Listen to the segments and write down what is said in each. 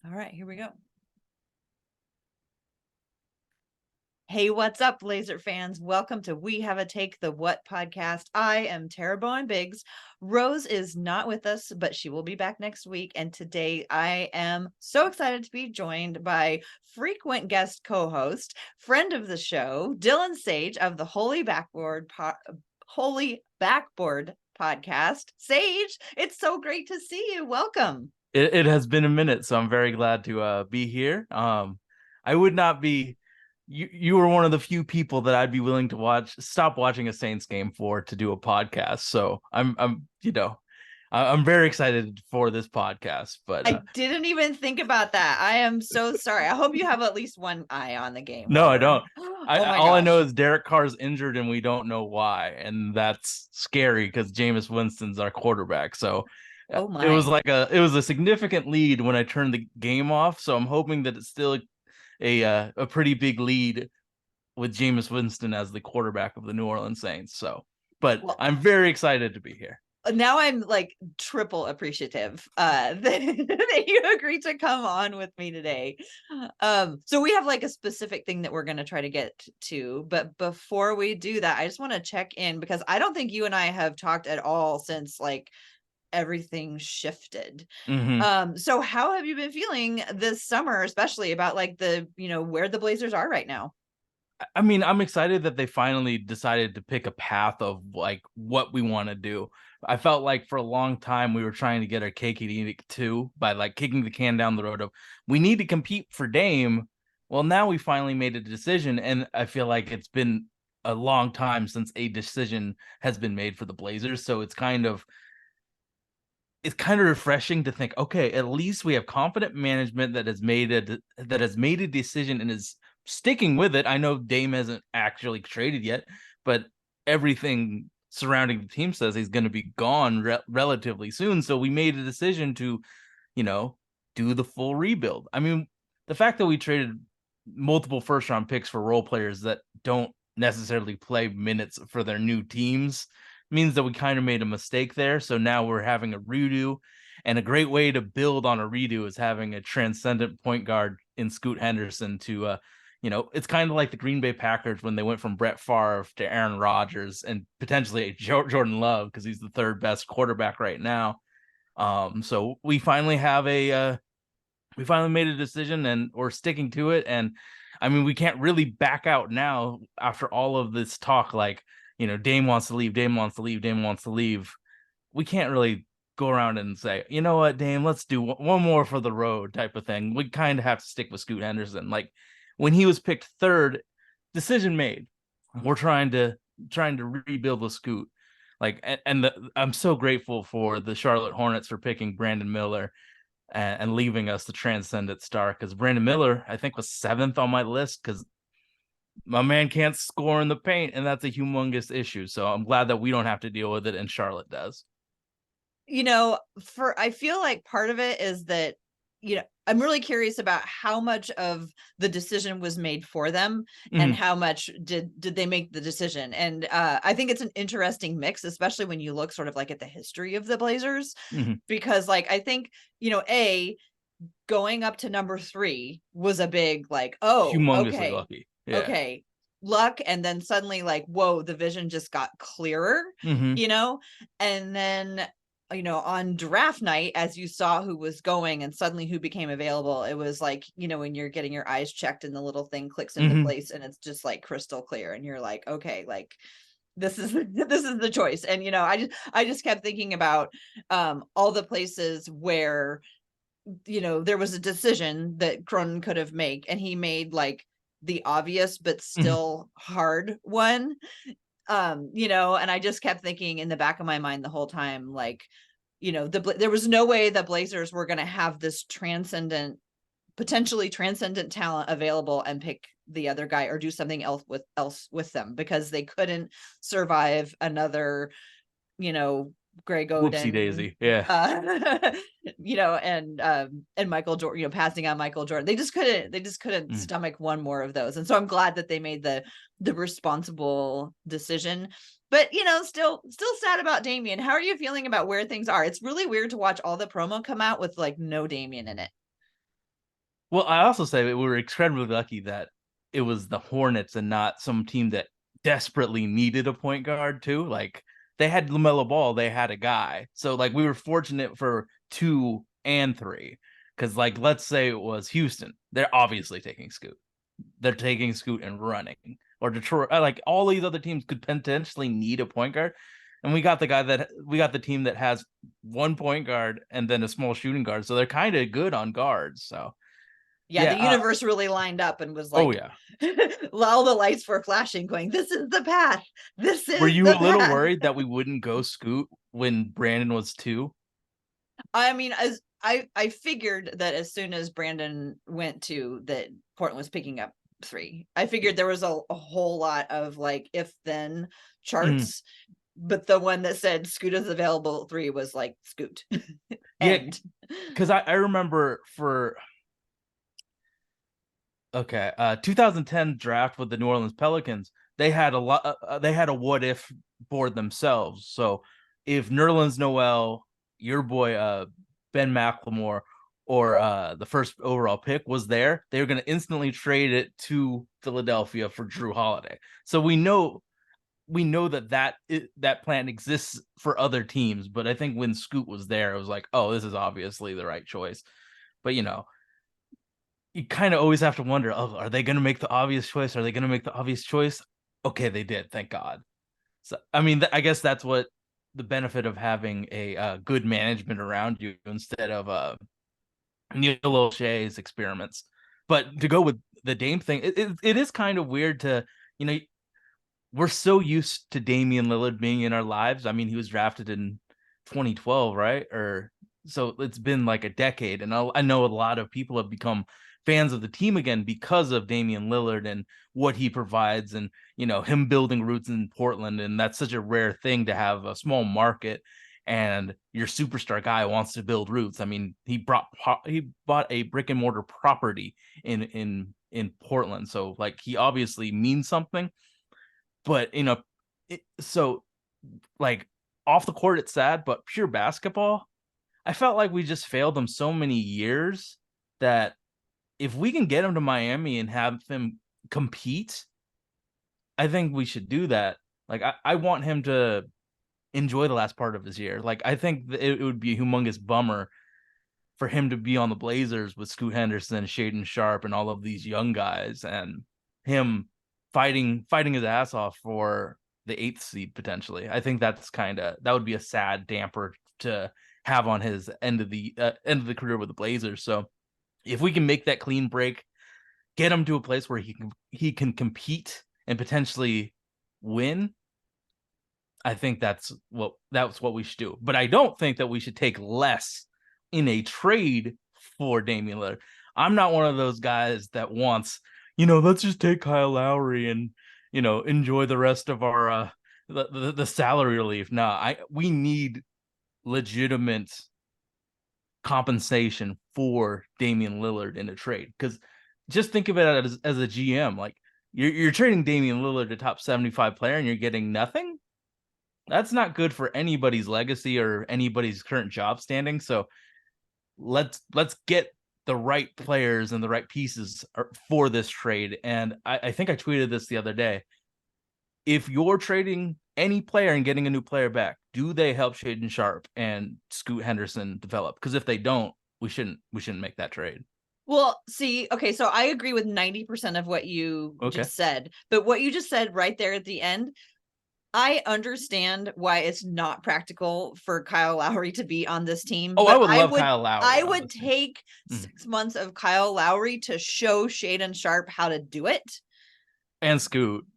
All right, here we go. Hey, what's up, Blazer fans? Welcome to We Have a Take the What podcast. I am Tara Bowen Biggs. Rose is not with us, but she will be back next week. And today I am so excited to be joined by frequent guest co-host, friend of the show, Dillon Sage of the Holy Backboard podcast. Sage, it's so great to see you. Welcome. It has been a minute, so I'm very glad to be here. I would not be you were one of the few people that I'd be willing to stop watching a Saints game for to do a podcast. So I'm very excited for this podcast. But I didn't even think about that. I am so sorry. I hope you have at least one eye on the game no, while I we're. don't. Oh my All I know gosh. is Derek Carr's injured and we don't know why, and that's scary because Jameis Winston's our quarterback. So Oh it was my. like it was a significant lead when I turned the game off. So I'm hoping that it's still a pretty big lead with Jameis Winston as the quarterback of the New Orleans Saints. So, but Well, I'm very excited to be here. now I'm like triple appreciative that you agreed to come on with me today. So we have like a specific thing that we're going to try to get to, but before we do that, I just want to check in because I don't think you and I have talked at all since like everything shifted. Mm-hmm. So how have you been feeling this summer, especially about like where the Blazers are right now? I mean, I'm excited that they finally decided to pick a path of like what we want to do. I felt like for a long time we were trying to get our cake and eat it too by like kicking the can down the road of we need to compete for Dame. Well, now we finally made a decision, and I feel like it's been a long time since a decision has been made for the Blazers. So it's kind of refreshing to think, okay, at least we have confident management that has made a decision and is sticking with it. I know Dame hasn't actually traded yet, but everything surrounding the team says he's going to be gone relatively soon. So we made a decision to, you know, do the full rebuild. I mean, the fact that we traded multiple first round picks for role players that don't necessarily play minutes for their new teams means that we kind of made a mistake there. So now we're having a redo, and a great way to build on a redo is having a transcendent point guard in Scoot Henderson to it's kind of like the Green Bay Packers when they went from Brett Favre to Aaron Rodgers and potentially Jordan Love because he's the third best quarterback right now. So we finally made a decision and we're sticking to it. And I mean, we can't really back out now after all of this talk. Like, Dame wants to leave, Dame wants to leave, Dame wants to leave. We can't really go around and say, you know what, Dame, let's do one more for the road type of thing. We kind of have to stick with Scoot Henderson. Like when he was picked third, decision made. We're trying to rebuild the Scoot. Like, I'm so grateful for the Charlotte Hornets for picking Brandon Miller and leaving us the transcendent star because Brandon Miller, I think, was 7th on my list because my man can't score in the paint, and that's a humongous issue. So I'm glad that we don't have to deal with it, and Charlotte does. I feel like part of it is that, I'm really curious about how much of the decision was made for them and Mm-hmm. how much did they make the decision. And I think it's an interesting mix, especially when you look sort of like at the history of the Blazers, Mm-hmm. because like, I think, going up to number 3 was a big like, oh, Humongously okay, lucky. Yeah. okay, luck. And then suddenly like, whoa, the vision just got clearer, Mm-hmm. and then on draft night, as you saw who was going and suddenly who became available, it was like, when you're getting your eyes checked and the little thing clicks into Mm-hmm. place and it's just like crystal clear and you're like, okay, like this is the choice. And I just kept thinking about all the places where there was a decision that Cronin could have made, and he made like the obvious but Mm-hmm. still hard one. And I just kept thinking in the back of my mind the whole time, like, there was no way the Blazers were going to have this potentially transcendent talent available and pick the other guy or do something else with them, because they couldn't survive another, Greg Whoopsie Oden, daisy. Yeah. and Michael Jordan, passing on Michael Jordan. They just couldn't Mm. stomach one more of those. And so I'm glad that they made the responsible decision. But still sad about Damian. How are you feeling about where things are? It's really weird to watch all the promo come out with like no Damian in it. Well, I also say that we were incredibly lucky that it was the Hornets and not some team that desperately needed a point guard too. Like they had LaMelo Ball, they had a guy. So like we were fortunate for 2 and 3. Because like let's say it was Houston, they're obviously taking Scoot. They're taking Scoot and running. Or Detroit, like all these other teams could potentially need a point guard. And we got the team that has 1 point guard and then a small shooting guard. So they're kind of good on guards. So Yeah, yeah. the universe really lined up and was Oh like, yeah. all the lights were flashing, going, "This is the path. This Were is you the a little path." worried that we wouldn't go Scoot when Brandon was 2? I mean, as I figured that as soon as Brandon went to that Portland was picking up 3. I figured there was a whole lot of like if then Mm. charts, but the one that said Scoot is available 3 was like Scoot. Yeah, And because I remember for 2010 draft with the New Orleans Pelicans, they had a lot. They had a what if board themselves. So if Nerlens Noel, your boy Ben McLemore, or the first overall pick was there, they were going to instantly trade it to Philadelphia for Drew Holiday. So we know that plan exists for other teams, but I think when Scoot was there, it was like, oh, this is obviously the right choice. But you kind of always have to wonder, oh, are they going to make the obvious choice? Are they going to make the obvious choice? Okay, they did, thank God. So I mean, I guess that's what the benefit of having a good management around you instead of Neil O'Shea's experiments. But to go with the Dame thing, it is kind of weird to you know we're so used to Damian Lillard being in our lives. I mean, he was drafted in 2012, right? Or so it's been like a decade, and I know a lot of people have become fans of the team again because of Damian Lillard and what he provides, and him building roots in Portland, and that's such a rare thing to have a small market. And your superstar guy wants to build roots. I mean, he bought a brick and mortar property in Portland, so like he obviously means something. But so like off the court, it's sad, but pure basketball, I felt like we just failed him so many years that if we can get him to Miami and have him compete, I think we should do that. Like I want him to enjoy the last part of his year. Like I think it would be a humongous bummer for him to be on the Blazers with Scoot Henderson, Shaden Sharp, and all of these young guys, and him fighting his ass off for the 8th seed potentially. I think that would be a sad damper to have on his end of the career with the Blazers. So if we can make that clean break, get him to a place where he can compete and potentially win, I think that's what we should do. But I don't think that we should take less in a trade for Damian Lillard. I'm not one of those guys that wants, let's just take Kyle Lowry and enjoy the rest of our the salary relief. No, we need legitimate compensation for Damian Lillard in a trade, because just think of it as a GM. Like you're trading Damian Lillard, a top 75 player, and you're getting nothing. That's not good for anybody's legacy or anybody's current job standing. So let's get the right players and the right pieces for this trade. And I think I tweeted this the other day. If you're trading any player and getting a new player back, do they help Shaden Sharp and Scoot Henderson develop? Because if they don't, we shouldn't make that trade. well, see, okay, so I agree with 90% of what you Okay. just said, but what you just said right there at the end, I understand why it's not practical for Kyle Lowry to be on this team, Oh, I but would love Kyle Lowry I on would this team. take Mhm. 6 months of Kyle Lowry to show Shaden Sharp how to do it. And Scoot.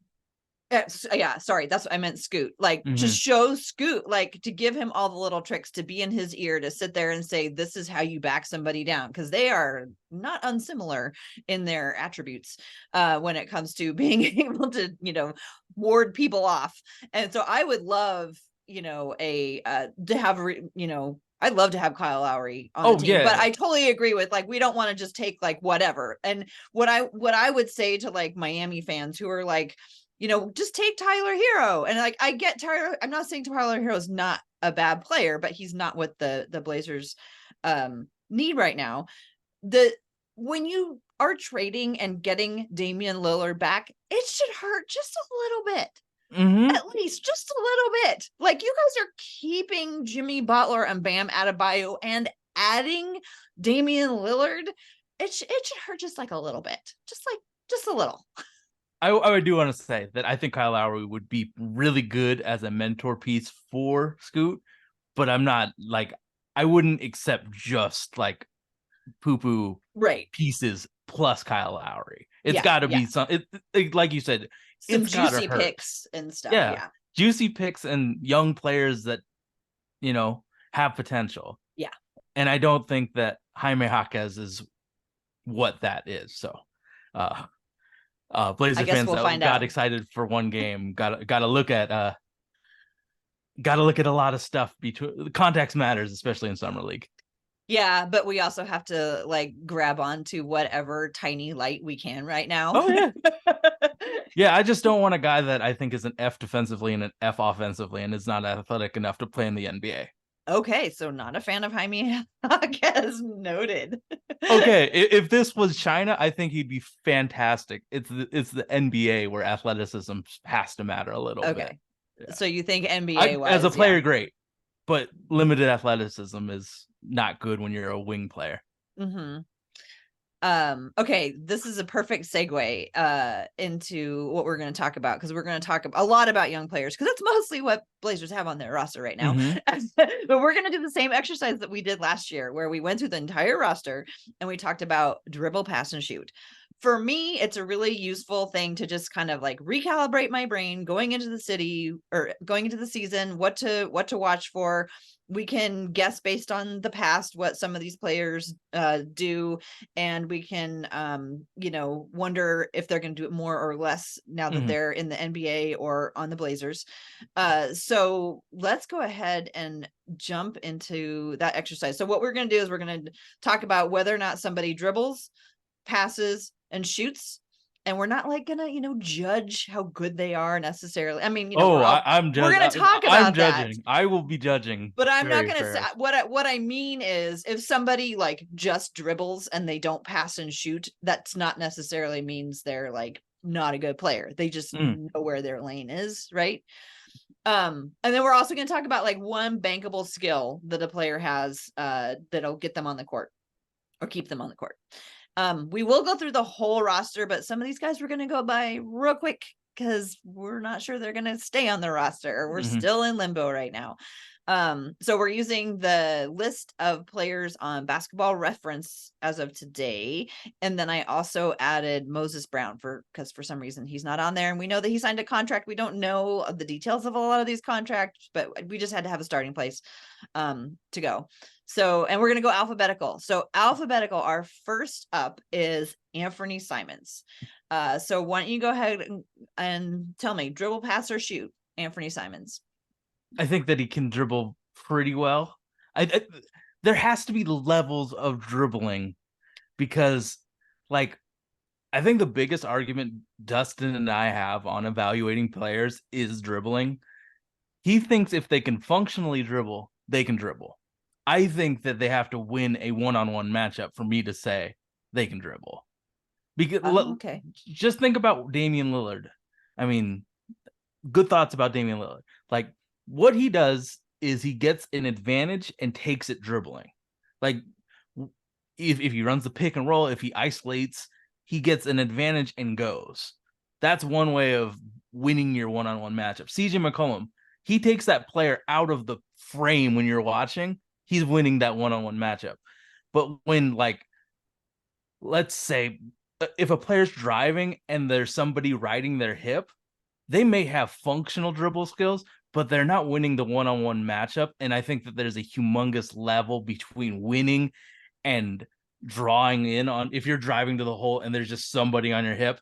Yeah, sorry, that's what I meant. Scoot, like to Mhm. show Scoot, like to give him all the little tricks, to be in his ear, to sit there and say, "This is how you back somebody down," because they are not unsimilar in their attributes when it comes to being able to, ward people off. And so I would love, a to have, I'd love to have Kyle Lowry on the Oh team, but yeah. I totally agree with like we don't want to just take like whatever. And what I would say to like Miami fans who are like, just take Tyler Hero. And like, I get Tyler. I'm not saying Tyler Hero is not a bad player, but he's not what the Blazers need right now. The when you are trading and getting Damian Lillard back, it should hurt just a little bit. Mm-hmm. At least just a little bit. Like, you guys are keeping Jimmy Butler and Bam Adebayo and adding Damian Lillard. It should hurt just like a little bit. Just a little. I do want to say that I think Kyle Lowry would be really good as a mentor piece for Scoot, but I'm not like, I wouldn't accept just like poo-poo Right. pieces plus Kyle Lowry. It's Yeah, got to yeah. be some, like you said, Some it's got to juicy hurt. picks and stuff. Yeah. Yeah. Juicy picks and young players that, have potential. Yeah. And I don't think that Jaime Jaquez is what that is. So, Blazer I guess fans we'll that find got out. excited for one game gotta look at a lot of stuff between context matters, especially in summer league. Yeah, but we also have to like grab onto whatever tiny light we can right now. Oh yeah. Yeah, I just don't want a guy that I think is an F defensively and an F offensively and is not athletic enough to play in the NBA. Okay, so not a fan of Jaime Jaquez, noted. Okay, if this was China, I think he'd be fantastic. It's the NBA where athleticism has to matter a little bit. Okay. Yeah. So you think NBA wise, as a player, great, but limited athleticism is not good when you're a wing player. Mm-hmm. Okay, this is a perfect segue into what we're going to talk about, because we're going to talk a lot about young players, because that's mostly what Blazers have on their roster right now. Mm-hmm. But we're going to do the same exercise that we did last year, where we went through the entire roster and we talked about dribble, pass, and shoot. For me, it's a really useful thing to just kind of like recalibrate my brain going into the season, what to watch for. We can guess based on the past what some of these players do, and we can wonder if they're going to do it more or less now that they're in the NBA or on the Blazers. So let's go ahead and jump into that exercise. So what we're going to do is we're going to talk about whether or not somebody dribbles, passes, and shoots. And we're not like gonna, judge how good they are necessarily. I mean, I'm judging. we're gonna talk about I'm judging. that. I will be judging. But I'm not gonna say what I mean is, if somebody like just dribbles and they don't pass and shoot, that's not necessarily means they're like not a good player. They just know where their lane is, right? And then we're also gonna talk about like one bankable skill that a player has that'll get them on the court or keep them on the court. We will go through the whole roster, but some of these guys we're going to go by real quick because we're not sure they're going to stay on the roster. We're still in limbo right now. So we're using the list of players on Basketball Reference as of today. And then I also added Moses Brown because for some reason he's not on there. And we know that he signed a contract. We don't know the details of a lot of these contracts, but we just had to have a starting place to go. So, and we're going to go alphabetical. So alphabetical, our first up is Anthony Simons. So why don't you go ahead and tell me, dribble, pass, or shoot, Anthony Simons? I think that he can dribble pretty well. There has to be levels of dribbling because, like, I think the biggest argument Dustin and I have on evaluating players is dribbling. He thinks if they can functionally dribble, they can dribble. I think that they have to win a one-on-one matchup for me to say they can dribble. Because okay. Just think about Damian Lillard. I mean, good thoughts about Damian Lillard. Like, what he does is he gets an advantage and takes it dribbling. Like, if he runs the pick and roll, if he isolates, he gets an advantage and goes. That's one way of winning your one-on-one matchup. CJ McCollum, he takes that player out of the frame when you're watching. He's winning that one-on-one matchup. But when, like, let's say if a player's driving and there's somebody riding their hip, they may have functional dribble skills, but they're not winning the one-on-one matchup. And I think that there's a humongous level between winning and drawing in on. If you're driving to the hole and there's just somebody on your hip,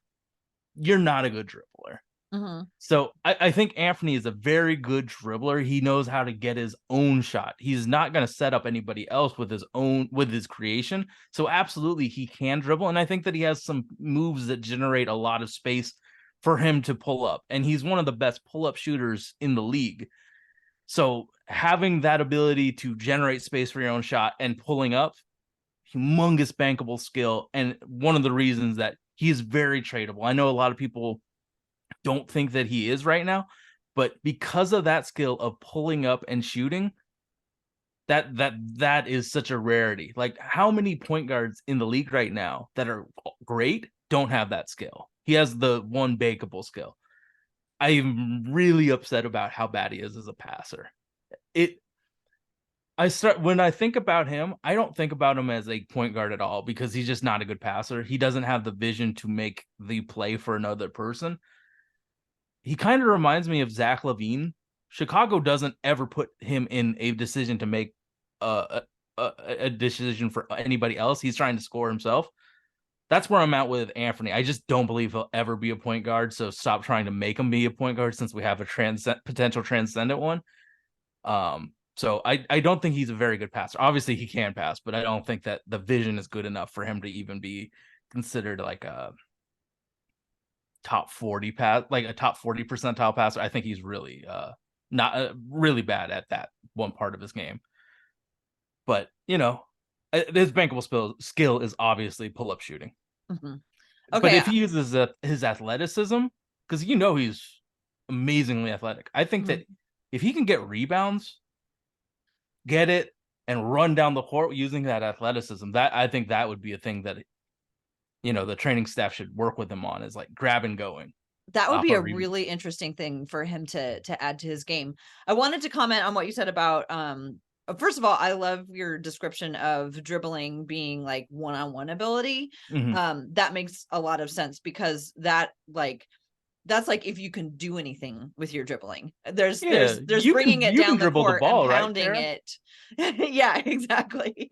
you're not a good dribbler. So I think Anthony is a very good dribbler. He knows how to get his own shot. He's not going to set up anybody else with his creation. So absolutely he can dribble. And I think that he has some moves that generate a lot of space for him to pull up. And he's one of the best pull-up shooters in the league. So having that ability to generate space for your own shot and pulling up, humongous bankable skill, and one of the reasons that he is very tradable. I know a lot of people don't think that he is right now, but because of that skill of pulling up and shooting, that is such a rarity. Like, how many point guards in the league right now that are great don't have that skill? He has the one bankable skill. I'm really upset about how bad he is as a passer. It when I think about him, I don't think about him as a point guard at all, because he's just not a good passer. He doesn't have the vision to make the play for another person. He kind of reminds me of Zach LaVine. Chicago doesn't ever put him in a decision to make a decision for anybody else. He's trying to score himself. That's where I'm at with Anthony. I just don't believe he'll ever be a point guard. So stop trying to make him be a point guard, since we have a potential transcendent one. So I don't think he's a very good passer. Obviously he can pass, but I don't think that the vision is good enough for him to even be considered like a top 40 pass, like a top 40 percentile passer. I think he's really not really bad at that one part of his game. But his bankable skill is obviously pull-up shooting. Mm-hmm. But Okay. if he uses his athleticism, because he's amazingly athletic, I think Mm-hmm. that if he can get rebounds, get it, and run down the court using that athleticism, that I think that would be a thing that the training staff should work with him on, is like grab and going That would off be a a rebound. really interesting thing for him to add to his game. I wanted to comment on what you said about first of all, I love your description of dribbling being like one-on-one ability. Mm-hmm. That makes a lot of sense, because that's like if you can do anything with your dribbling. There's Yeah, there's bringing it you can down the dribble the court and ball, right, pounding Tara? it. Yeah, exactly.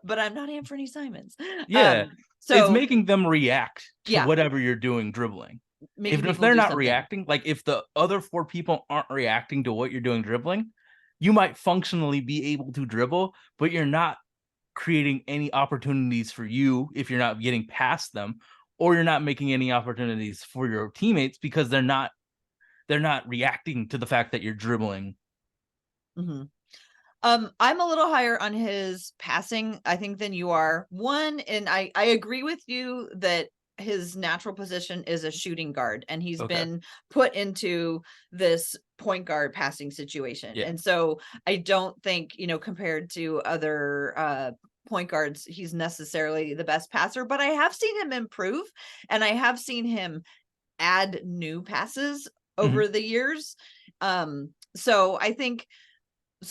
But I'm not Anthony Simons. Yeah, it's So making them react to yeah, whatever you're doing dribbling. making If people they're do not something. reacting, like if the other four people aren't reacting to what you're doing dribbling, you might functionally be able to dribble, but you're not creating any opportunities for you if you're not getting past them, or you're not making any opportunities for your teammates because they're not reacting to the fact that you're dribbling. Mm-hmm. I'm a little higher on his passing, I think, than you are. One, and I agree with you that his natural position is a shooting guard, and he's Okay. been put into this point guard passing situation. Yeah. And so I don't think, compared to other point guards, he's necessarily the best passer, but I have seen him improve, and I have seen him add new passes Mm-hmm. over the years. So I think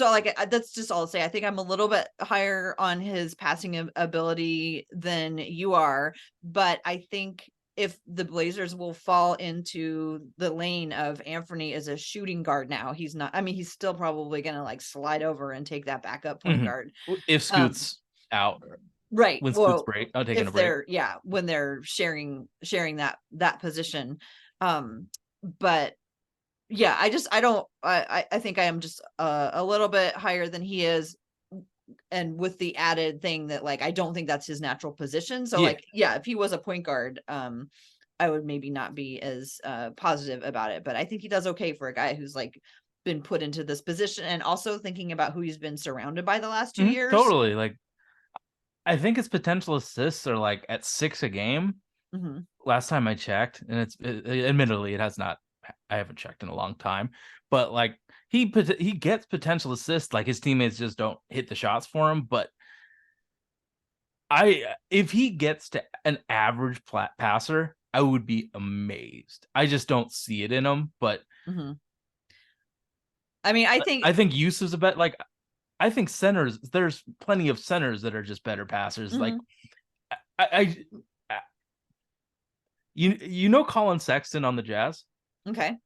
like that's just all I'll say. I think I'm a little bit higher on his passing ability than you are, but I think if the Blazers will fall into the lane of Anthony as a shooting guard now, he's not. I mean, he's still probably going to like slide over and take that backup point guard. If Um, Scoot's out, right. when Scoot's Well, break, I'm taking a if break. when they're sharing that position, but yeah, I think I am just a little bit higher than he is, and with the added thing that like I don't think that's his natural position. So Yeah. like yeah, if he was a point guard, I would maybe not be as positive about it, but I think he does okay for a guy who's like been put into this position, and also thinking about who he's been surrounded by the last 2 years. Totally. Like, I think his potential assists are like at 6 a game. Mm-hmm. Last time I checked, and admittedly it has not. I haven't checked in a long time, but like he gets potential assists. Like, his teammates just don't hit the shots for him. But if he gets to an average passer, I would be amazed. I just don't see it in him. But Mm-hmm. I mean, I think use is a bet. Like, I think centers. There's plenty of centers that are just better passers. Like, mm-hmm. I you know Colin Sexton on the Jazz. Okay.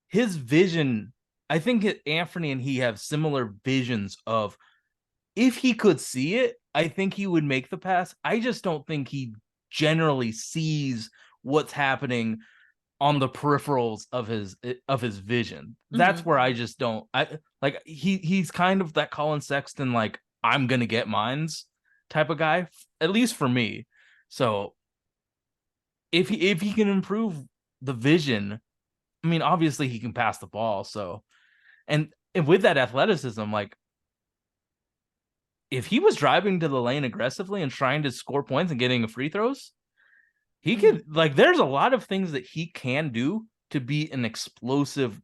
His vision, I think Anthony and he have similar visions of, if he could see it, I think he would make the pass. I just don't think he generally sees what's happening on the peripherals of his vision. That's Mm-hmm. where I just don't. I like he's kind of that Colin Sexton, like, I'm gonna get mines type of guy, at least for me. So if he can improve the vision, I mean, obviously he can pass the ball. So, and with that athleticism, like, if he was driving to the lane aggressively and trying to score points and getting free throws, he Mhm. could, like, there's a lot of things that he can do to be an explosive,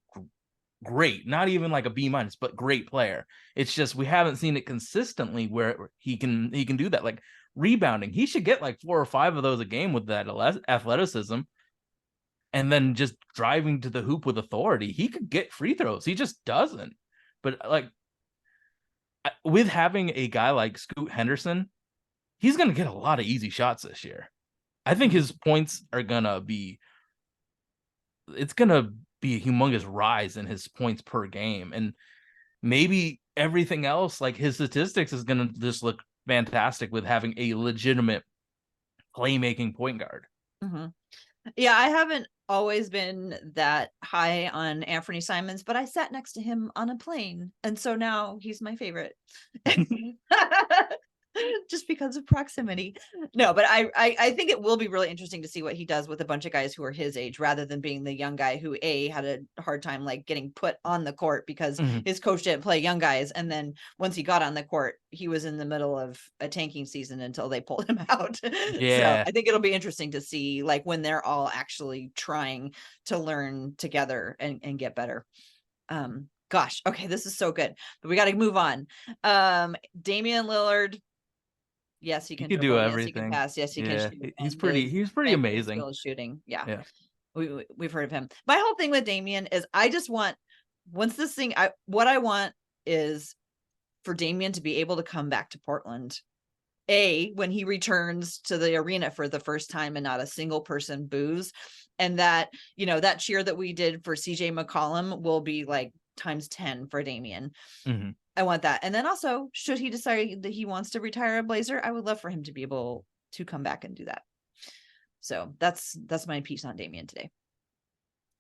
great, not even like a B minus, but great player. It's just we haven't seen it consistently where he can do that. Like rebounding, he should get like 4 or 5 of those a game with that athleticism, and then just driving to the hoop with authority. He could get free throws. He just doesn't. But like with having a guy like Scoot Henderson, he's going to get a lot of easy shots this year. I think Mhm. his points are gonna be it's gonna be a humongous rise in his points per game, and maybe everything else, like his statistics, is gonna just look fantastic with having a legitimate playmaking point guard. Mhm. Yeah, I haven't always been that high on Anthony Simons, but I sat next to him on a plane, and so now he's my favorite. Just because of proximity. No, but I think it will be really interesting to see what he does with a bunch of guys who are his age, rather than being the young guy who had a hard time like getting put on the court because Mhm. his coach didn't play young guys, and then once he got on the court, he was in the middle of a tanking season until they pulled him out. So Yeah, I think it'll be interesting to see like when they're all actually trying to learn together and get better. Gosh, okay, this is so good, but we got to move on. Damian Lillard, yes, he he can could do dribble. Yes, he can everything. pass. Yes, he can Yeah, shoot. he's And pretty. his He's pretty playmaking amazing. skill is shooting. Yeah, Yeah. we've heard of him. My whole thing with Damian is I just want once this thing. What I want is for Damian to be able to come back to Portland. When he returns to the arena for the first time and not a single person boos, and that that cheer that we did for CJ McCollum will be like times 10 for Damian. Mhm. I want that. And then also, should he decide that he wants to retire a Blazer, I would love for him to be able to come back and do that. So that's my piece on Damien today.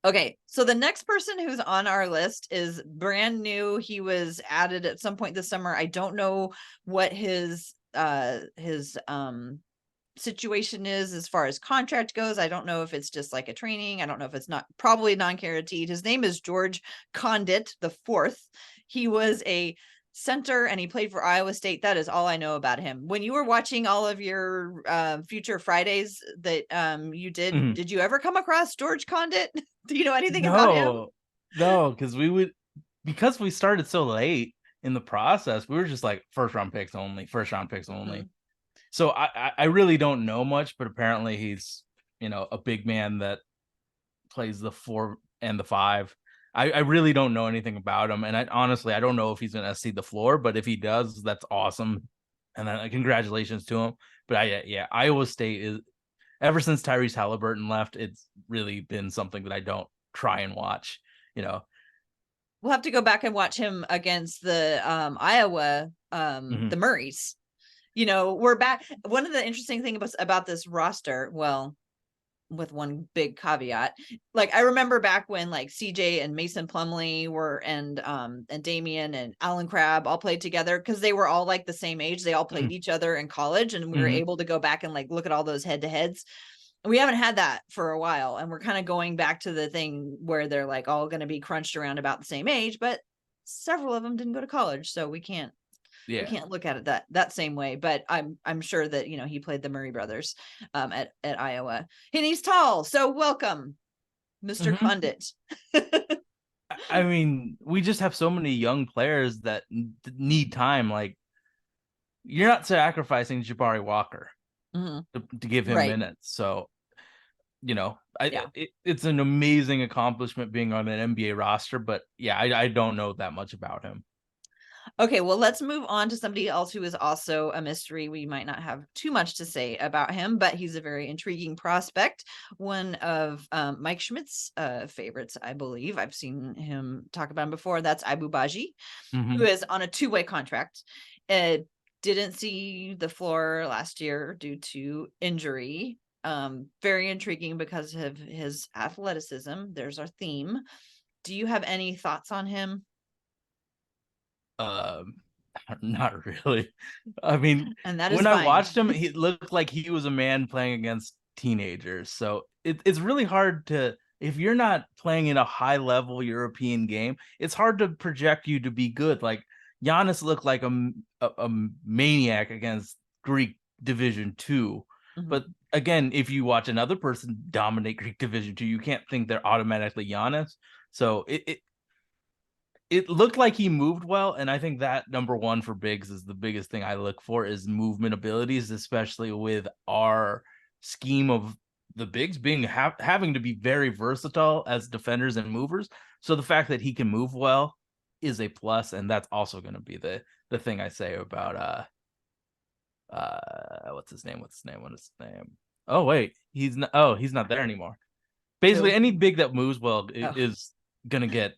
Okay, so the next person who's on our list is brand new. He was added at some point this summer. I don't know what his situation is as far as contract goes. I don't know if it's just like a training. I don't know if it's not probably non-guaranteed. His name is George Condit the fourth. He was a center and he played for Iowa State. That is all I know about him. When you were watching all of your Future Fridays that you Mhm. did you ever come across George Condit? Do you know anything about him? No, no, because we started so late in the process, we were just like first round picks only, first round picks only. Mhm. So I really don't know much, but apparently he's a big man that plays the 4 and the 5. I really don't know anything about him, and I don't know if he's gonna see the floor, but if he does, that's awesome, and then congratulations to him. But yeah, Iowa State is, ever since Tyrese Halliburton left, it's really been something that I don't try and watch. You know. We'll have to go back and watch him against the Iowa the Mhm. Murrays. We're back. One of the interesting things about this roster, well, with one big caveat, like I remember back when like CJ and Mason Plumlee were and Damian and Alan Crabb all played together because they were all like the same age. They all played Mhm. each other in college, and we were Mhm. able to go back and like look at all those head to heads. We haven't had that for a while, and we're kind of going back to the thing where they're like all going to be crunched around about the same age, but several of them didn't go to college, so we Yeah. can't look at it that same way. But I'm sure that he played the Murray brothers at Iowa, and he's tall. So welcome, Mr. Mhm. Condit. I mean, we just have so many young players that need time. Like, you're not sacrificing Jabari Walker Mhm. to give him Right. minutes. So, Yeah. it's an amazing accomplishment being on an NBA roster. But yeah, I don't know that much about him. Okay, well, let's move on to somebody else who is also a mystery. We might not have too much to say about him, but he's a very intriguing prospect. One of Mike Schmidt's favorites, I believe. I've seen him talk about him before. That's Abu Baji, who Mhm. is on a two-way contract. Uh, didn't see the floor last year due to injury. Very intriguing because of his athleticism. There's our theme. Do you have any thoughts on him? Um, not really. I mean, And that is when I fine. watched him, he looked like he was a man playing against teenagers. So it's really hard to, if you're not playing in a high level European game, it's hard to project you to be good. Like, Giannis looked like a maniac against Greek Division 2. Mhm. But again, if you watch another person dominate Greek Division 2, you can't think they're automatically Giannis. So it looked like he moved well, and I think that number one for bigs is the biggest thing I look for is movement abilities, especially with our scheme of the bigs being having to be very versatile as defenders and movers. So the fact that he can move well is a plus, and that's also going to be the thing I say about what's his name? Oh wait, he's not there anymore. Basically, Who? any big that moves well Oh, is gonna get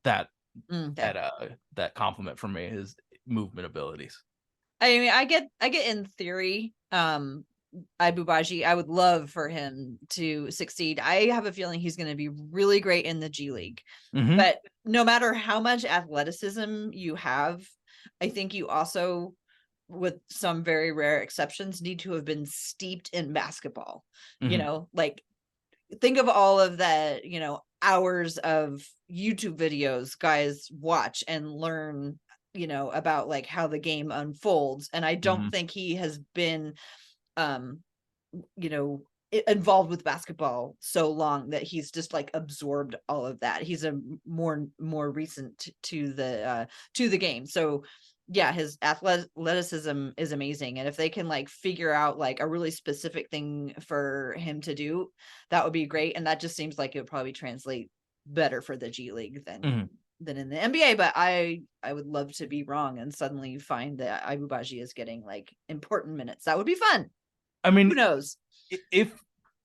that okay. that compliment from me, his movement abilities. I mean, I get in theory, Ibubaji, I would love for him to succeed. I have a feeling he's going to be really great in the G League. Mm-hmm. But no matter how much athleticism you have, I think you also, with some very rare exceptions, need to have been steeped in basketball. Mm-hmm. Like think of all of the, hours of YouTube videos guys watch and learn, about like how the game unfolds. And I don't Mm-hmm. think he has been um involved with basketball so long that he's just like absorbed all of that. He's a more recent to the game. So yeah, his athleticism is amazing, and if they can like figure out like a really specific thing for him to do, that would be great. And that just seems like it would probably translate better for the G League Mm-hmm. than in the NBA. But I would love to be wrong and suddenly find that Ibubaji is getting like important minutes. That would be fun. I Who mean, knows? if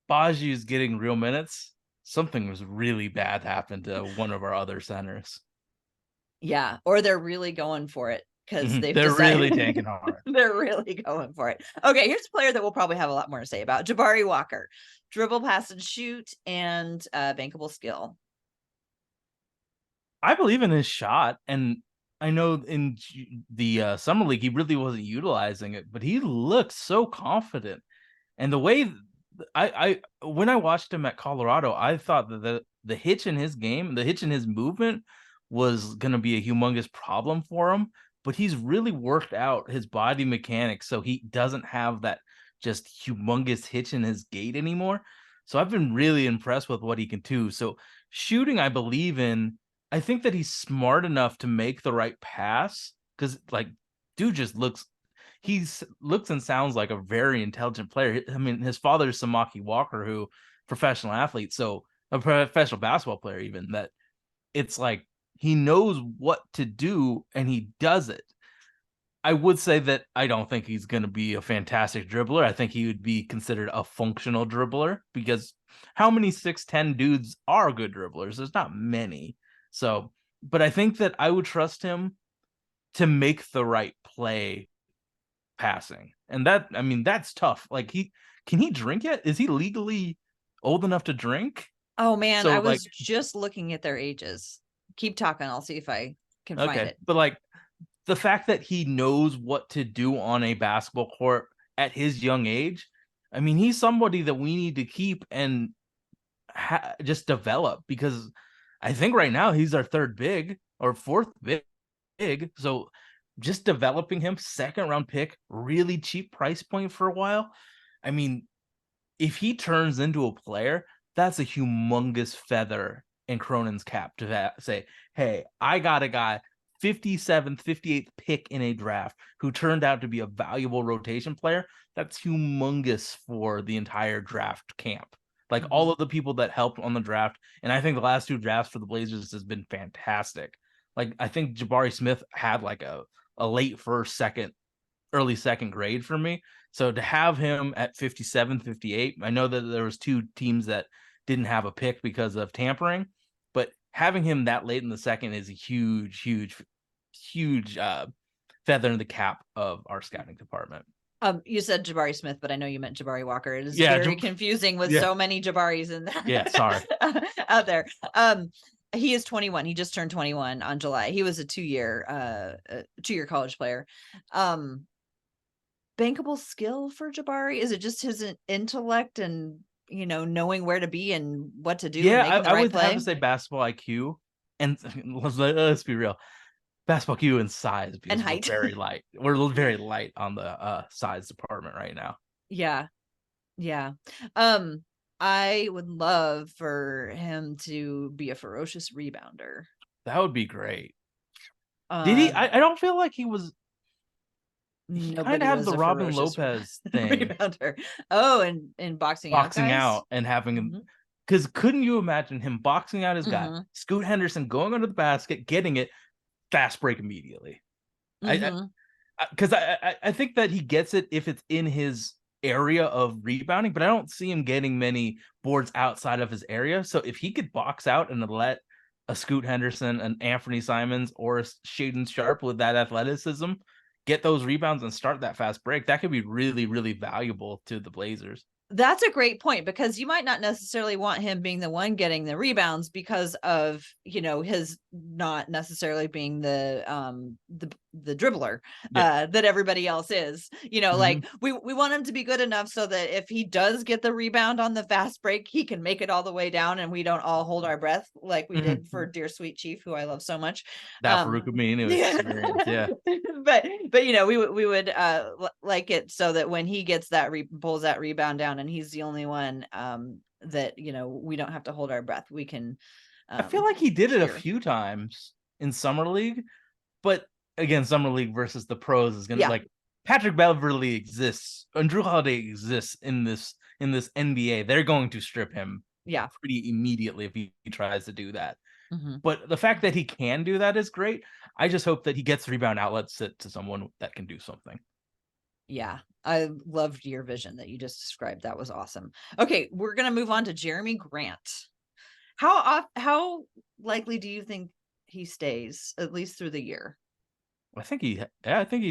Baji is getting real minutes, something was really bad happened to one of our other centers. Yeah, or they're really going for it because Mm-hmm. they've They're really decided tanking hard. they're really going for it. Okay, here's a player that we'll probably have a lot more to say about. Jabari Walker. Dribble, pass, and shoot, and bankable skill. I believe in his shot, and I know in the summer league he really wasn't utilizing it, but he looked so confident. And the way when I watched him at Colorado, I thought that the hitch in his game, the hitch in his movement was going to be a humongous problem for him, but he's really worked out his body mechanics so he doesn't have that just humongous hitch in his gait anymore. So I've been really impressed with what he can do. So shooting, I believe in. I think that he's smart enough to make the right pass because like dude just looks and sounds like a very intelligent player. I mean, his father is Samaki Walker, who professional athlete, so a professional basketball player, even that it's like he knows what to do and he does it. I would say that I don't think he's going to be a fantastic dribbler. I think he would be considered a functional dribbler because how many 6'10 dudes are good dribblers? There's not many. So, but I think that I would trust him to make the right play passing. And that, I mean, that's tough. Like can he drink yet? Is he legally old enough to drink? Oh man, So I like was just looking at their ages. Keep talking. I'll see if I can find okay, it. but like the fact that he knows what to do on a basketball court at his young age, I mean, he's somebody that we need to keep and just develop because I think right now he's our third big or fourth big. So just developing him, second round pick, really cheap price point for a while. I mean, if he turns into a player, that's a humongous feather in Cronin's cap to say, hey, I got a guy 57th, 58th pick in a draft who turned out to be a valuable rotation player. That's humongous for the entire draft camp. Like all Mhm. of the people that helped on the draft. And I think the last two drafts for the Blazers has been fantastic. Like I think Jabari Smith had like a late first, second, early second grade for me. So to have him at 57, 58, I know that there was two teams that didn't have a pick because of tampering, but having him that late in the second is a huge feather in the cap of our scouting department. You said Jabari Smith, but I know you meant Jabari Walker. It is Yeah, very confusing with yeah, so many Jabaris yeah. Sorry. out there. He is 21. He just turned 21 on July. He was a two-year college player. Bankable skill for Jabari? Is it just his intellect and knowing where to be and what to do and Yeah, making the I right would have to play? say basketball IQ. And let's be real. Fastball Q in size and because we're height. very light. We're very light on the size department right now. Yeah. Yeah. Um, I would love for him to be a ferocious rebounder. That would be great. Did he? Um, I don't feel like he was. He kind of Nobody had was the a Robin ferocious Lopez thing, rebounder. Oh, and boxing out boxing guys. out and having. Hmm. Because couldn't you imagine him boxing out his guy, Hmm. Scoot Henderson going under the basket, getting it, fast break immediately? I Hmm. because I think that he gets it if it's in his area of rebounding, but I don't see him getting many boards outside of his area. So if he could box out and let a Scoot Henderson, an Anthony Simons, or a Shaden Sharp with that athleticism get those rebounds and start that fast break, that could be really, really valuable to the Blazers. That's a great point because you might not necessarily want him being the one getting the rebounds because of, his not necessarily being the dribbler Yeah. that everybody else is. Mhm. Like we want him to be good enough so that if he does get the rebound on the fast break, he can make it all the way down and we don't all hold our breath like we did for Mhm. dear sweet Chief, who I love so much. That Farouk Aminu Yeah. experience, yeah. but we would like it so that when he gets that pulls that rebound down and he's the only one that we don't have to hold our breath, we can I feel like he did it a cheer. few times in summer league, but again, summer league versus the pros is gonna Yeah. like Patrick Beverly exists, and Drew Holiday exists in this NBA. They're going to strip him Yeah. pretty immediately if he tries to do that. Hmm. But the fact that he can do that is great. I just hope that he gets rebound outlets to someone that can do something. Yeah, I loved your vision that you just described. That was awesome. Okay, we're gonna move on to Jeremy Grant. How likely do you think he stays at least through the year? I think he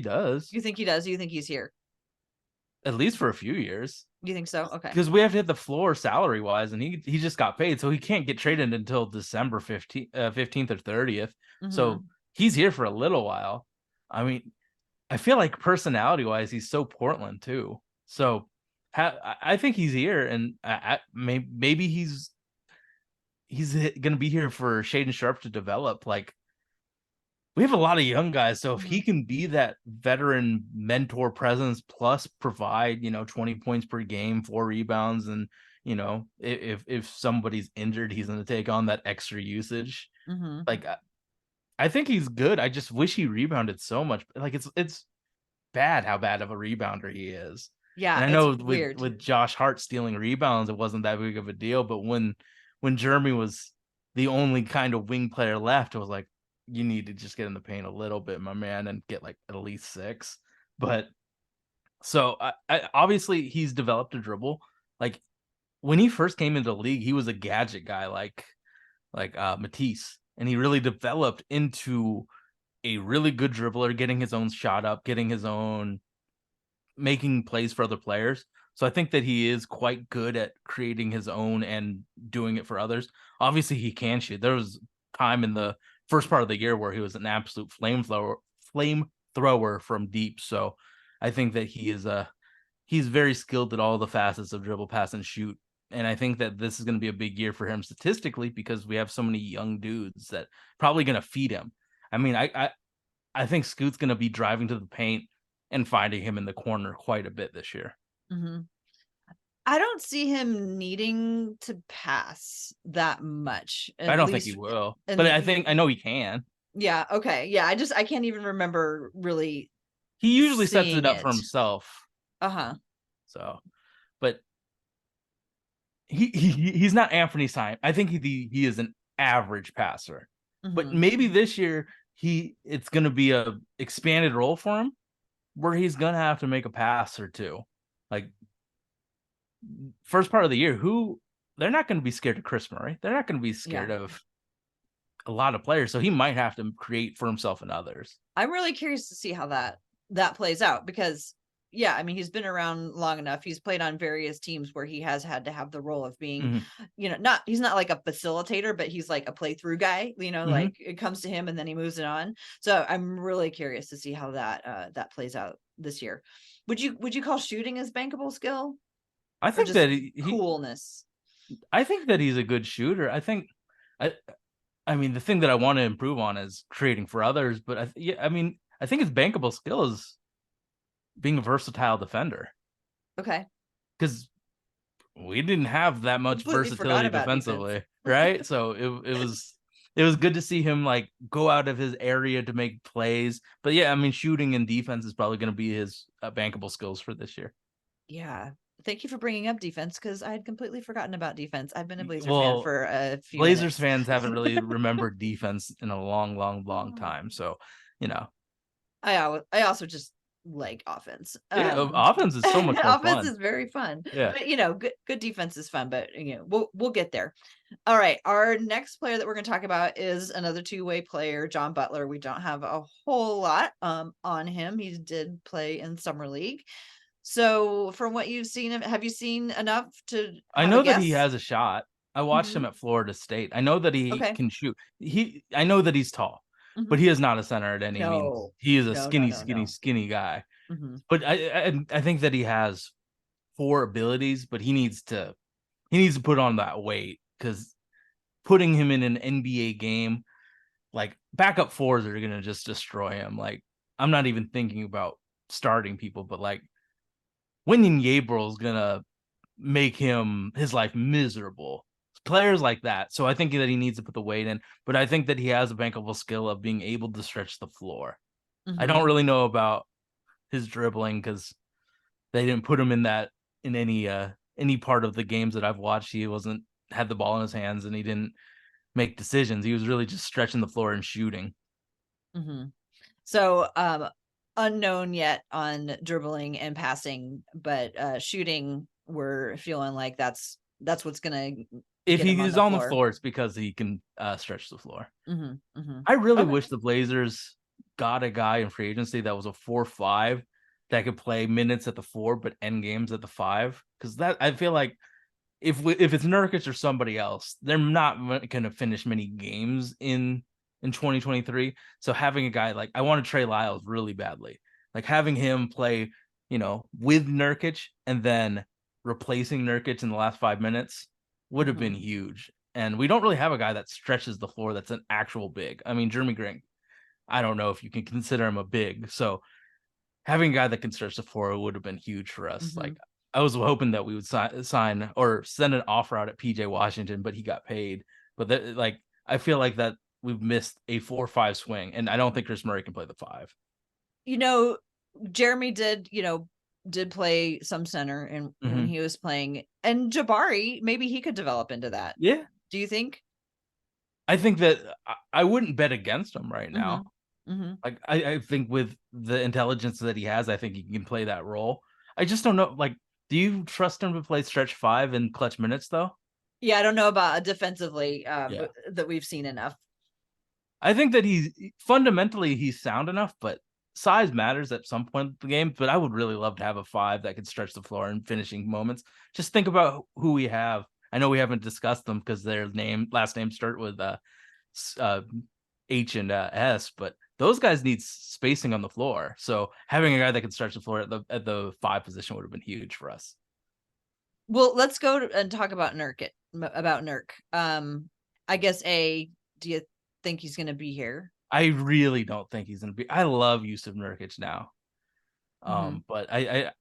does You think he does? You think he's here? at least for a few years. You think so? Okay. Because we have to hit the floor salary wise, and he just got paid, so he can't get traded until December 15th or 30th. So Hmm. he's here for a little while. I mean, I feel like personality wise, he's so Portland too. So I think he's here, and maybe he's gonna be here for Shaden Sharp to develop. Like we have a lot of young guys, so if Hmm. he can be that veteran mentor presence plus provide 20 points per game, 4 rebounds, and if somebody's injured, he's going to take on that extra usage. Hmm. Like I think he's good. I just wish he rebounded so much. Like it's bad how bad of a rebounder he is. And Yeah, I it's know with weird. Josh Hart stealing rebounds, it wasn't that big of a deal, but when Jeremy was the only kind of wing player left, it was like you need to just get in the paint a little bit, my man, and get like at least 6. But so I obviously he's developed a dribble. Like when he first came into the league, he was a gadget guy like Matisse, and he really developed into a really good dribbler, getting his own shot up, getting his own making plays for other players. So I think that he is quite good at creating his own and doing it for others. Obviously, he can shoot. There was time in the first part of the year where he was an absolute flame thrower from deep. So I think that he's very skilled at all the facets of dribble, pass, and shoot. And I think that this is going to be a big year for him statistically because we have so many young dudes that probably going to feed him. I mean, I think Scoot's going to be driving to the paint and finding him in the corner quite a bit this year. Hmm. I don't see him needing to pass that much, I at don't think he least will, but in I know he can. yeah, okay. Yeah, I can't even remember really He usually sets it seeing up for it. himself. Uh-huh. So, but he's not Anthony Simon. I think he is an average passer. But Hmm. maybe this year it's going to be a expanded role for him where he's going to have to make a pass or two. Like first part of the year, who they're not going to be scared of Chris Murray. They're not going to be Yeah. scared of a lot of players, so he might have to create for himself and others. I'm really curious to see how that plays out because yeah, I mean he's been around long enough. He's played on various teams where he has had to have the role of being, Mhm. not he's not like a facilitator, but he's like a playthrough guy, Mhm. like it comes to him and then he moves it on. So I'm really curious to see how that plays out this year. Would you call shooting as bankable skill I or think just that he coolness? I think that he's a good shooter. I think I I mean, the thing that I want to improve on is creating for others, but I mean, I think his bankable skill is being a versatile defender Okay. because we didn't have that much Completely forgot versatility about defense. defensively, right? So it was good to see him like go out of his area to make plays. But yeah, I mean, shooting and defense is probably going to be his bankable skills for this year. Yeah. Thank you for bringing up defense because I had completely forgotten about defense. I've been a Blazer fan Well, for a few Blazers minutes. fans haven't really remembered defense in a long, long, long time. So, you know, I also just like offense. yeah, offense is so much more Offense fun. is very fun. Yeah. But good defense is fun, but we'll get there. All right, our next player that we're going to talk about is another two-way player, John Butler. We don't have a whole lot on him. He did play in summer league. So, from what you've seen him, have you seen enough to I have a know that he guess? has a shot. I watched him Mhm. at Florida State. I know that he Okay. can shoot. I know that he's tall, but Mhm. he is not a center at any means. No. He is a No, no, skinny, no, skinny, no. skinny guy. Mhm. But I think that he has four abilities, but he needs to put on that weight because putting him in an NBA game, like backup fours are gonna just destroy him. Like I'm not even thinking about starting people, but like winning Gabriel is gonna make his life miserable. Players like that. So I think that he needs to put the weight in, but I think that he has a bankable skill of being able to stretch the floor. I don't Mhm. really know about his dribbling because they didn't put him in that in any part of the games that I've watched. He wasn't had the ball in his hands and he didn't make decisions. He was really just stretching the floor and shooting. Mhm. So, unknown yet on dribbling and passing, but shooting, we're feeling like that's what's gonna If get him he on is the on the floor. floor, it's because he can stretch the floor. Mhm. Mhm. I really Okay. wish the Blazers got a guy in free agency that was a 4-5 that could play minutes at the 4 but end games at the 5 because that I feel like if it's Nurkic or somebody else, they're not going to finish many games in 2023. So having a guy like I want to Trey Lyles really badly, like having him play, with Nurkic and then replacing Nurkic in the last 5 minutes would have been Mhm. huge. And we don't really have a guy that stretches the floor that's an actual big. I mean, Jeremy Grant, I don't know if you can consider him a big. So having a guy that can stretch the floor would have been huge for us. Like Mhm. I was hoping that we would sign or send an offer out at PJ Washington, but he got paid. But like I feel like that we've missed a 4-5 swing, and I don't think Chris Murray can play the 5. You know, Jeremy did play some center and when Mm-hmm. he was playing, and Jabari, maybe he could develop into that. Yeah, Do you think? I think that I wouldn't bet against him right now. Mhm. Mhm. Like I think with the intelligence that he has, I think he can play that role. I just don't know. Like, do you trust him to play stretch 5 in clutch minutes though? Yeah, I don't know about defensively, Yeah. but that we've seen enough. I think that he's sound enough, but size matters at some point in the game. But I would really love to have a 5 that could stretch the floor in finishing moments. Just think about who we have. I know we haven't discussed them because their last names start with uh, H and S, but those guys need spacing on the floor. So having a guy that can stretch the floor at the 5 position would have been huge for us. Well, let's go and talk about about Nurk. I guess do you think he's going to be here? I really don't think he's gonna be. I love Yusuf Nurkic now. Mhm. But I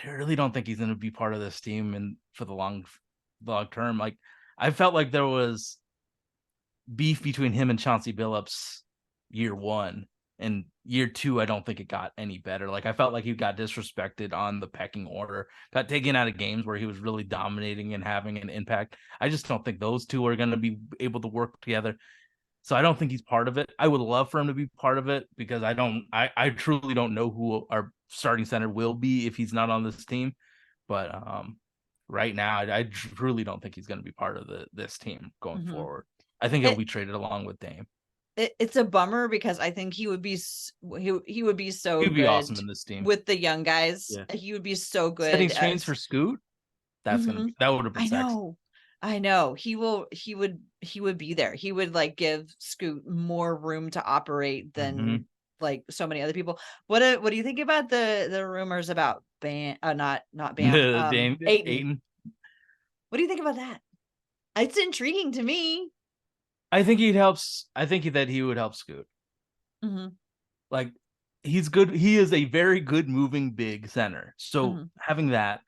really don't think he's going to be part of this team and for the long term. Like I felt like there was beef between him and Chauncey Billups year 1 and year 2. I don't think it got any better. Like I felt like he got disrespected on the pecking order, got taken out of games where he was really dominating and having an impact. I just don't think those two are going to be able to work together. So I don't think he's part of it. I would love for him to be part of it because I truly don't know who our starting center will be if he's not on this team. But right now, I truly don't think he's going to be part of this team going Mhm. forward. I think he'll It, be traded along with Dame. it's a bummer because I think he would be he would be so He'd be good awesome in this team. with the young guys. Yeah, He would be so setting good screens for as Scoot. Mhm. That would have been I sexy. know. I know. He would be there. He would like give Scoot more room to operate Mm-hmm. than like so many other people. What do you think about the rumors about Bam not Bam, Dame Aiton? Aiton. What do you think about that? It's intriguing to me. I think he'd helps. I think that he would help Scoot. Mm-hmm. Like he's good. He is a very good moving big center. So Mm-hmm. having that,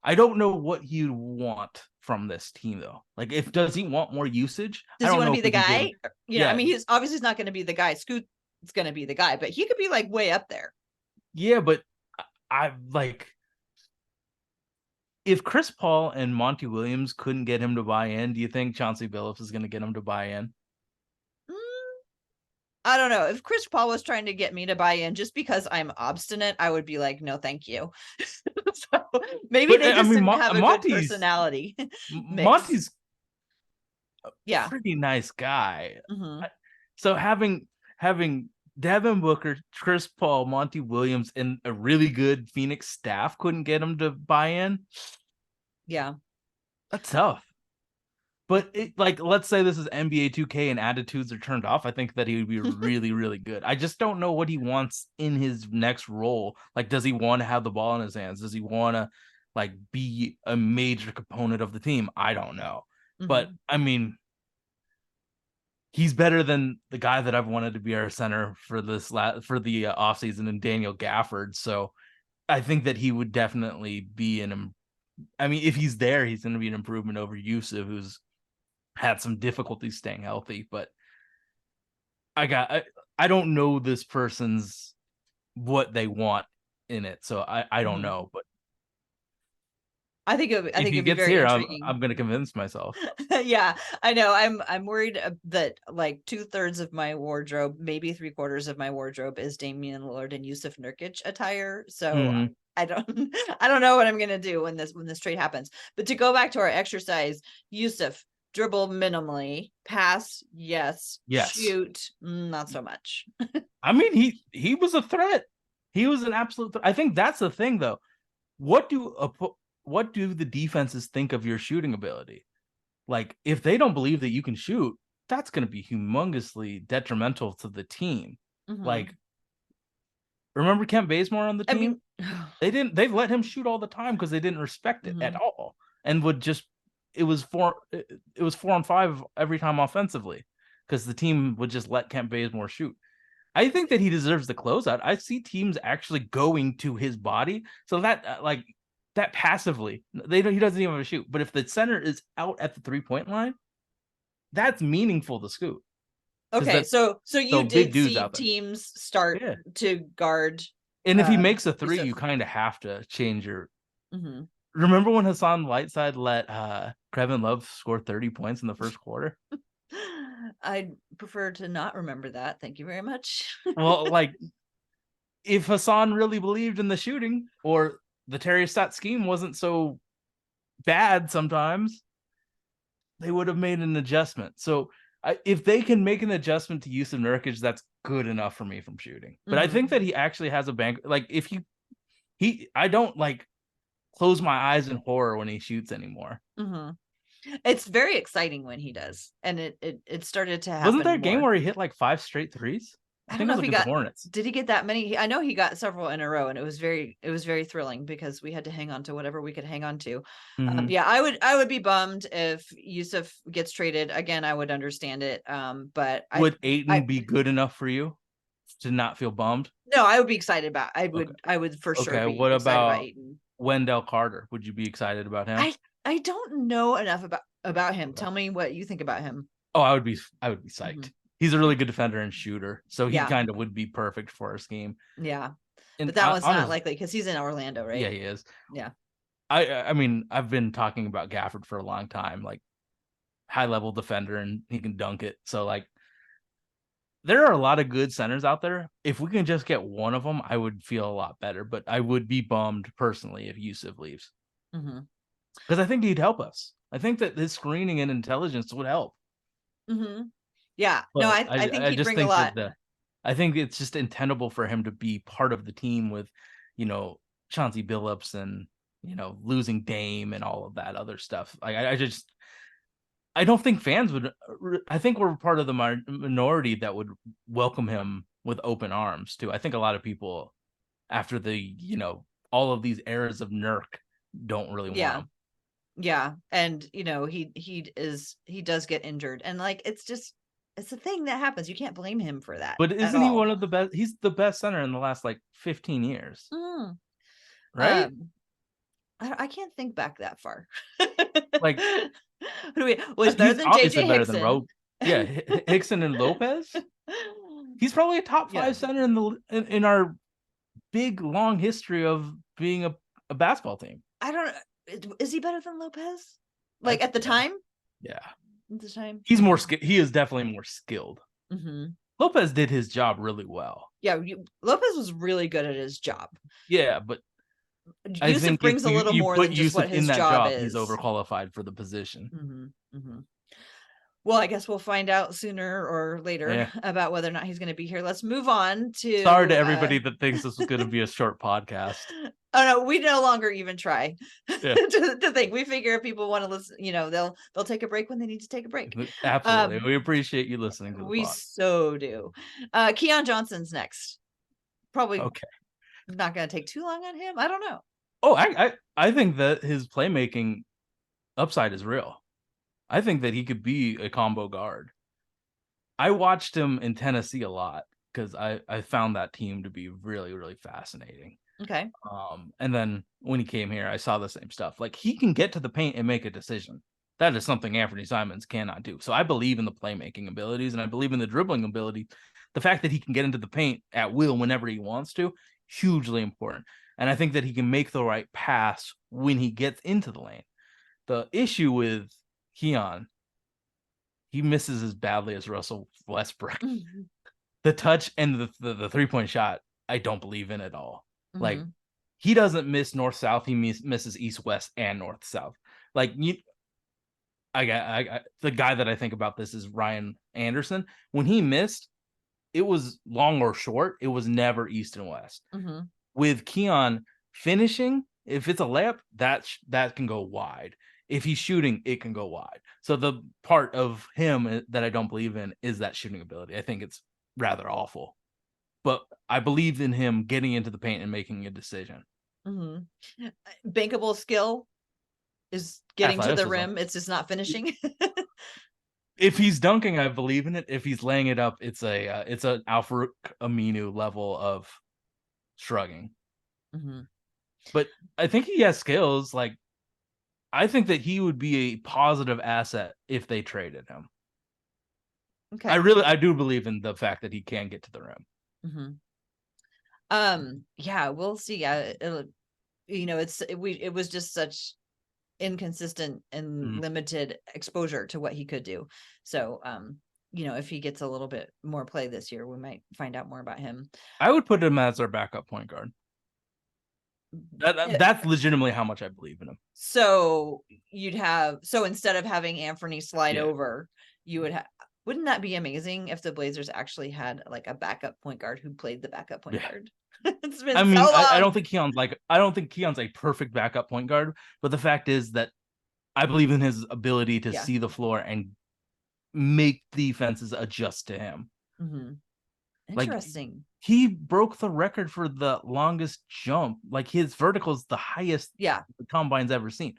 I don't know what he'd want from this team though. Like if does he want more usage? I Does he don't want to know be if the we can give. guy? I Yeah, mean, he's obviously not going to be the guy. Scoot's going to be the guy, but he could be like way up there. yeah, but I like if Chris Paul and Monty Williams couldn't get him to buy in. Do you think Chauncey Billups is going to get him to buy in? Mm, I don't know. If Chris Paul was trying to get me to buy in just because I'm obstinate, I would be like, no, thank you. So maybe But they I just mean, didn't have a good Monty's personality mix. Monty's a Yeah. pretty nice guy. Mm-hmm. So having Devin Booker, Chris Paul, Monty Williams, and a really good Phoenix staff couldn't get him to buy in. Yeah. That's tough. But like, let's say this is NBA 2K and attitudes are turned off. I think that he would be really, really good. I just don't know what he wants in his next role. Like, does he want to have the ball in his hands? Does he want to like be a major component of the team? I don't know. But Mm-hmm. I mean, he's better than the guy that I've wanted to be our center for this for the offseason and Daniel Gafford. So I think that he would definitely be I mean, if he's there, he's going to be an improvement over Yusuf, who's had some difficulties staying healthy. But I don't know this person's what they want in it, so I don't Mm-hmm. know. But I if think he it'd be gets very here, intriguing. I'm going to convince myself. Yeah, I know. I'm worried that like 2/3 of my wardrobe, maybe 3/4 of my wardrobe is Damian Lillard and Yusuf Nurkic attire. So Mm-hmm. I don't I don't know what I'm gonna do when this trade happens. But to go back to our exercise, Yusuf, dribble minimally, pass, yes, Yes, shoot, not so much. I mean he was a threat. He was an absolute. I think that's the thing, though. What do what do the defenses think of your shooting ability? Like, if they don't believe that you can shoot, that's going to be humongously detrimental to the team. Mm-hmm. Like, remember Kent Bazemore on the I team? mean, They let him shoot all the time because they didn't respect it at mm-hmm. all, and would just it was 4 on 5 every time offensively because the team would just let Kent Bazemore shoot. I think that he deserves the closeout. I see teams actually going to his body, so that like that passively, he doesn't even have a shoot. But if the center is out at the 3 point line, that's meaningful to Scoot because Okay, that's so so you big did dudes see out there. teams start Yeah, to guard and if he makes a three, Yusuf. you kind of have to change your. Mm-hmm. Remember when Hassan Whiteside let Kevin Love score 30 points in the first quarter? I'd prefer to not remember that. Thank you very much. Well, like if Hassan really believed in the shooting, or the Terry Stott scheme wasn't so bad sometimes, they would have made an adjustment. So if they can make an adjustment to Yusuf Nurkic, that's good enough for me from shooting. But I think Mm-hmm. that he actually has a bank. Like if I don't like close my eyes in horror when he shoots anymore. Mm-hmm. It's very exciting when he does, and it started to Wasn't there happen a game more. where he hit like 5 straight threes? I I don't think it know was if he against the got Hornets. did he get that many? I know he got several in a row, and it was very thrilling because we had to hang on to whatever we could hang on to. Mm-hmm. Yeah, I would be bummed if Yusuf gets traded again. I would understand it. But Would I Aiton be good enough for you to not feel bummed? no, I would be excited about. Okay. I would for sure Okay. be What excited about about Aiton. Wendell Carter? Would you be excited about him? I I don't know enough about him. Okay. Tell me what you think about him. Oh, I would be Mhm. psyched. He's a really good defender and shooter, so he Yeah, kind of would be perfect for our scheme. yeah, And but that one's not honestly, likely because he's in Orlando, yeah, right? he is. Yeah. I mean, I've been talking about Gafford for a long time, like high level defender, and he can dunk it. So like, there are a lot of good centers out there. If we can just get one of them, I would feel a lot better. But I would be bummed personally if Yusuf leaves Mm-hmm. because I think he'd help us. I think that his screening and intelligence would help. Mm-hmm. Yeah. No, But I think I he'd just bring a think that lot. I think it's just untenable for him to be part of the team with, you know, Chauncey Billups and, losing Dame and all of that other stuff. Like I don't think fans would. I think we're part of the minority that would welcome him with open arms too. I think a lot of people after the, all of these eras of Nurk don't really want Yeah. him. Yeah. And he does get injured. And like it's just it's a thing that happens. You can't blame him for that But at isn't he all. one of the best? He's the best center in the last like 15 years, Mm. right? Um, I can't think back that far. Like Who do we well, he's better he's than obviously JJ better than Hickson. Yeah, Hickson and Lopez. He's probably a top Yeah. five center in our big long history of being a basketball team. I don't is he better than Lopez? I Like at the Yeah, time? yeah. At the time? He's more he is definitely more skilled. Mhm. Lopez did his job really well. Yeah, Lopez was really good at his job. Yeah, but I Yusuf think if brings a little you more put than just what Yusuf in his that job job, he's is. overqualified for the position. Mhm. Mhm. Well, I guess we'll find out sooner or later Yeah. about whether or not he's going to be here. Let's move on Sorry to to everybody that thinks this was going to be a short podcast. oh no, we no longer even try Yeah, to think. We figure if people want to listen, they'll take a break when they need to take a break. absolutely. Um We appreciate you listening to the we pod. so do. Keon Johnson's next. Probably Okay. not going to take too long on him. I don't know. Oh, I think that his playmaking upside is real. I think that he could be a combo guard. I watched him in Tennessee a lot because I found that team to be really, really fascinating. Okay. And then when he came here, I saw the same stuff. Like he can get to the paint and make a decision. That is something Anthony Simons cannot do. So I believe in the playmaking abilities and I believe in the dribbling ability. The fact that he can get into the paint at will whenever he wants to, hugely important. And I think that he can make the right pass when he gets into the lane. The issue with Keon, he misses as badly as Russell Westbrook. Mm-hmm. The touch and the 3-point shot, I don't believe in at all. Like Mm-hmm. he doesn't miss north south. He misses east west and north south. Like I the guy that I think about this is Ryan Anderson. When he missed, it was long or short. It was never east and west. Mm-hmm. With Keon finishing, if it's a layup, that can go wide. If he's shooting, it can go wide. So the part of him that I don't believe in is that shooting ability. I think it's rather awful. But I believed in him getting into the paint and making a decision. Mm-hmm. Bankable skill is getting to the Athleticism. rim. It's just not finishing. If he's dunking, I believe in it. If he's laying it up, it's an Alfred Aminu level of shrugging. Mm-hmm. But I think he has skills. Like I think that he would be a positive asset if they traded him. Okay. I do believe in the fact that he can get to the rim. Mm-hmm. Yeah, we'll see. It was just such inconsistent and limited exposure to what he could do. So, if he gets a little bit more play this year, we might find out more about him. I would put him as our backup point guard. That's legitimately how much I believe in him. So instead of having Anthony slide over, you would have. Wouldn't that be amazing if the Blazers actually had like a backup point guard who played the backup point guard? It's been so long. I don't think Keon's a perfect backup point guard, but the fact is that I believe in his ability to see the floor and make defenses adjust to him. Mm-hmm. Interesting. Like he broke the record for the longest jump. Like his vertical is the highest the combine's ever seen.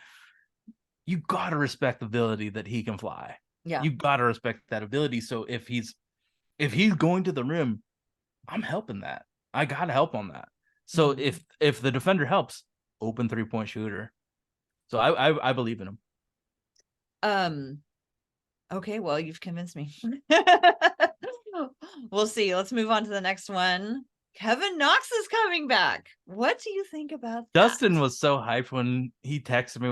You gotta respect the ability that he can fly. Yeah. You gotta respect that ability. So if he's going to the rim, I'm helping that. I gotta help on that. So if the defender helps, open 3-point shooter. So I believe in him. Okay, well, you've convinced me. We'll see. Let's move on to the next one. Kevin Knox is coming back. What do you think about that? Dustin was so hyped when he texted me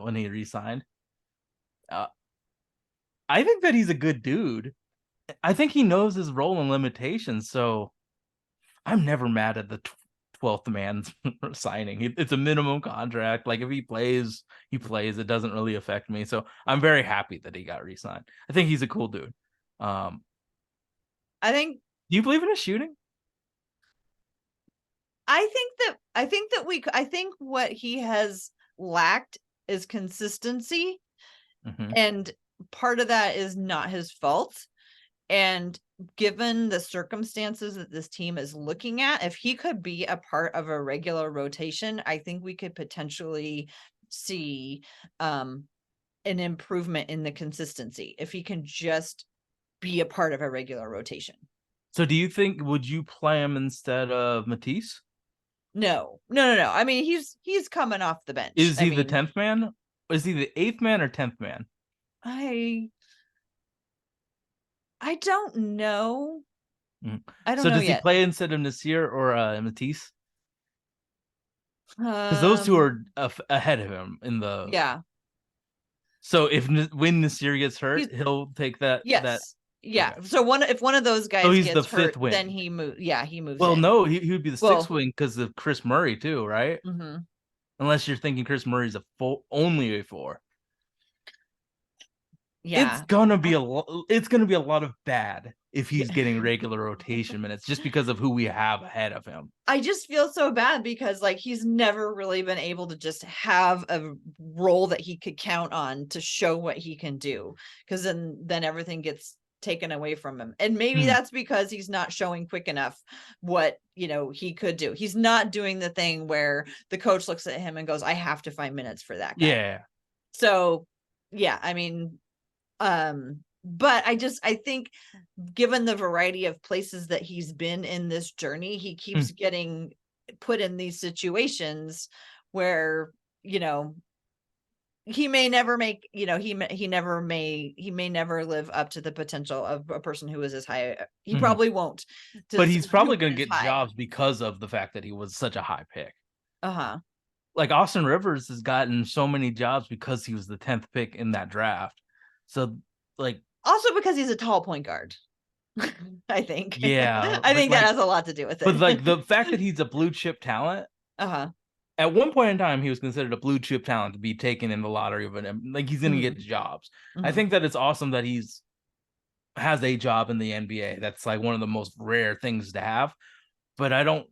when he re-signed. I think that he's a good dude. I think he knows his role and limitations. So I'm never mad at the 12th man signing. It's a minimum contract. Like if he plays, he plays. It doesn't really affect me. So I'm very happy that he got re-signed. I think he's a cool dude. I think. Do you believe in his shooting? I think what he has lacked is consistency. Mm-hmm. And part of that is not his fault. And given the circumstances that this team is looking at, if he could be a part of a regular rotation, I think we could potentially see an improvement in the consistency. If he can just be a part of a regular rotation. So do you think, would you play him instead of Matisse? No. I mean, he's coming off the bench. Is I he the mean, 10th man? Is he the 8th man or 10th man? I don't know. Mhm. I don't So know does he yet. play instead of Nasir or Matisse? Because those two Um, are ahead of him in the. yeah. So when Nasir gets He's hurt, he'll take that. yes. Yeah. Okay. So if one of those So guys he's the gets hurt, fifth then wing. he moves Well, in. no, he would be the sixth Well, wing because of Chris Murray too, right? mhm. Unless you're thinking Chris Murray's only a 4. Yeah. It's gonna be a lot of bad if he's getting regular rotation minutes just because of who we have ahead of him. I just feel so bad because like he's never really been able to just have a role that he could count on to show what he can do, because then everything gets taken away from him. And maybe Mm. that's because he's not showing quick enough what, he could do. He's not doing the thing where the coach looks at him and goes, I have to find minutes for that guy. Yeah. So yeah, I mean, but I think given the variety of places that he's been in this journey, he keeps getting put in these situations where, he may never make, he may never live up to the potential of a person who is as high. He Mhm. probably won't. But he's Who probably going is to get high. jobs because of the fact that he was such a high pick. Uh-huh. Like Austin Rivers has gotten so many jobs because he was the 10th pick in that draft. So like, Also because he's a tall point guard. I think. yeah, I think that has a lot to do with but it. like the fact that he's a blue chip talent, Uh-huh. at one point in time, he was considered a blue chip talent to be taken in the lottery of an, like he's going to get Mhm. jobs. I Mhm. think that it's awesome that he's has a job in the NBA. That's like one of the most rare things to have. But I don't,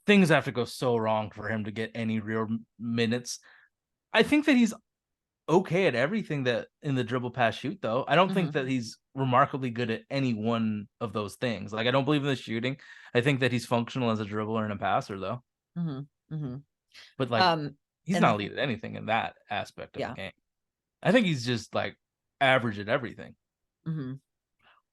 things have to go so wrong for him to get any real minutes. I think that he's okay at everything that in the dribble pass shoot though. I don't think Mhm. that he's remarkably good at any one of those things. Like I don't believe in the shooting. I think that he's functional as a dribbler and a passer though. Mhm. Mhm. But like Um, he's and not elite at anything in that aspect of the yeah. game. I think he's just like average at everything. Mhm.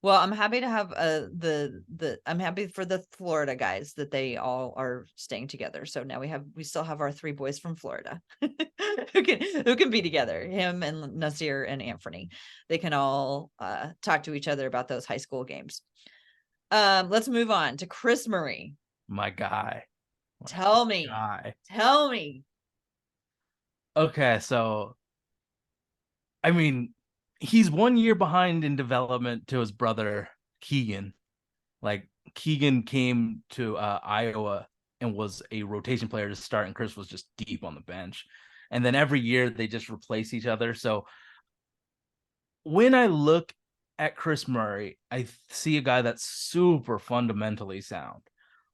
Well, I'm happy to have I'm happy for the Florida guys that they all are staying together. So now we still have our 3 boys from Florida who can be together. Him and Nasir and Anthony. They can all talk to each other about those high school games. Let's move on to Chris Murray. My guy. My Tell me. guy. Tell me. Okay, so I mean, he's 1 year behind in development to his brother Keegan. Like Keegan came to Iowa and was a rotation player to start, and Chris was just deep on the bench. And then every year they just replace each other. So when I look at Chris Murray, I see a guy that's super fundamentally sound.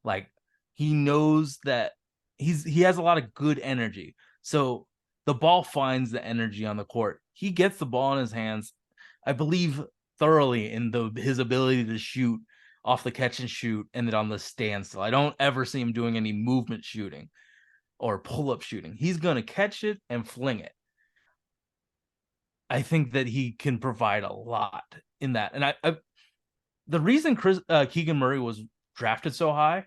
Like he knows that he has a lot of good energy. So the ball finds the energy on the court. He gets the ball in his hands, I believe thoroughly in his ability to shoot off the catch and shoot and then on the standstill. I don't ever see him doing any movement shooting or pull-up shooting. He's gonna catch it and fling it. I think that he can provide a lot in that. And I the reason Keegan Murray was drafted so high,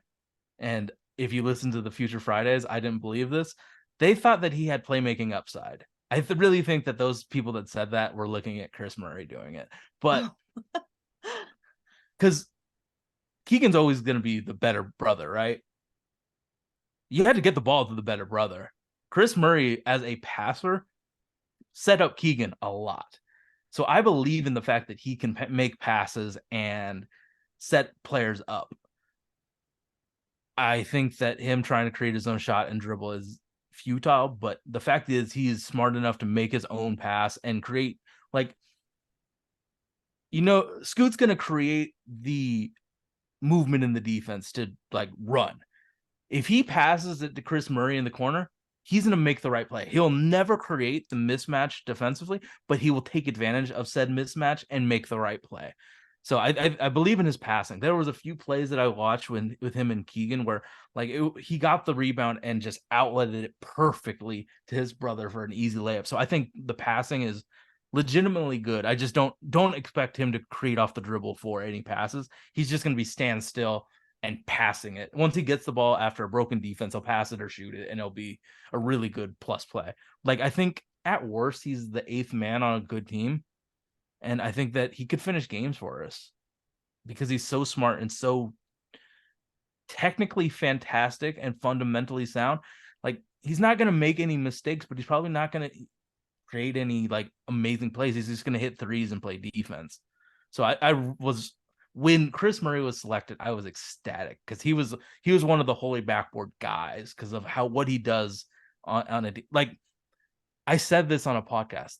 and if you listen to the Future Fridays, I didn't believe this. They thought that he had playmaking upside. I really think that those people that said that were looking at Chris Murray doing it, but Oh. because Keegan's always going to be the better brother, right? You had to get the ball to the better brother. Chris Murray, as a passer, set up Keegan a lot. So I believe in the fact that he can make passes and set players up. I think that him trying to create his own shot and dribble is futile, but the fact is he is smart enough to make his own pass and create, like, Scoot's going to create the movement in the defense to like run. If he passes it to Chris Murray in the corner, he's going to make the right play. He'll never create the mismatch defensively, but he will take advantage of said mismatch and make the right play. So I believe in his passing. There was a few plays that I watched with him and Keegan where like he got the rebound and just outletted it perfectly to his brother for an easy layup. So I think the passing is legitimately good. I just don't expect him to create off the dribble for any passes. He's just going to be stand still and passing it. Once he gets the ball after a broken defense, he'll pass it or shoot it, and it'll be a really good plus play. Like, I think at worst, he's the eighth man on a good team, and I think that he could finish games for us because he's so smart and so technically fantastic and fundamentally sound. Like, he's not going to make any mistakes, but he's probably not going to create any like amazing plays. He's just going to hit threes and play defense. So I was, when Chris Murray was selected, I was ecstatic because he was one of the Holy Backboard guys because of what he does on a, like, I said this on a podcast.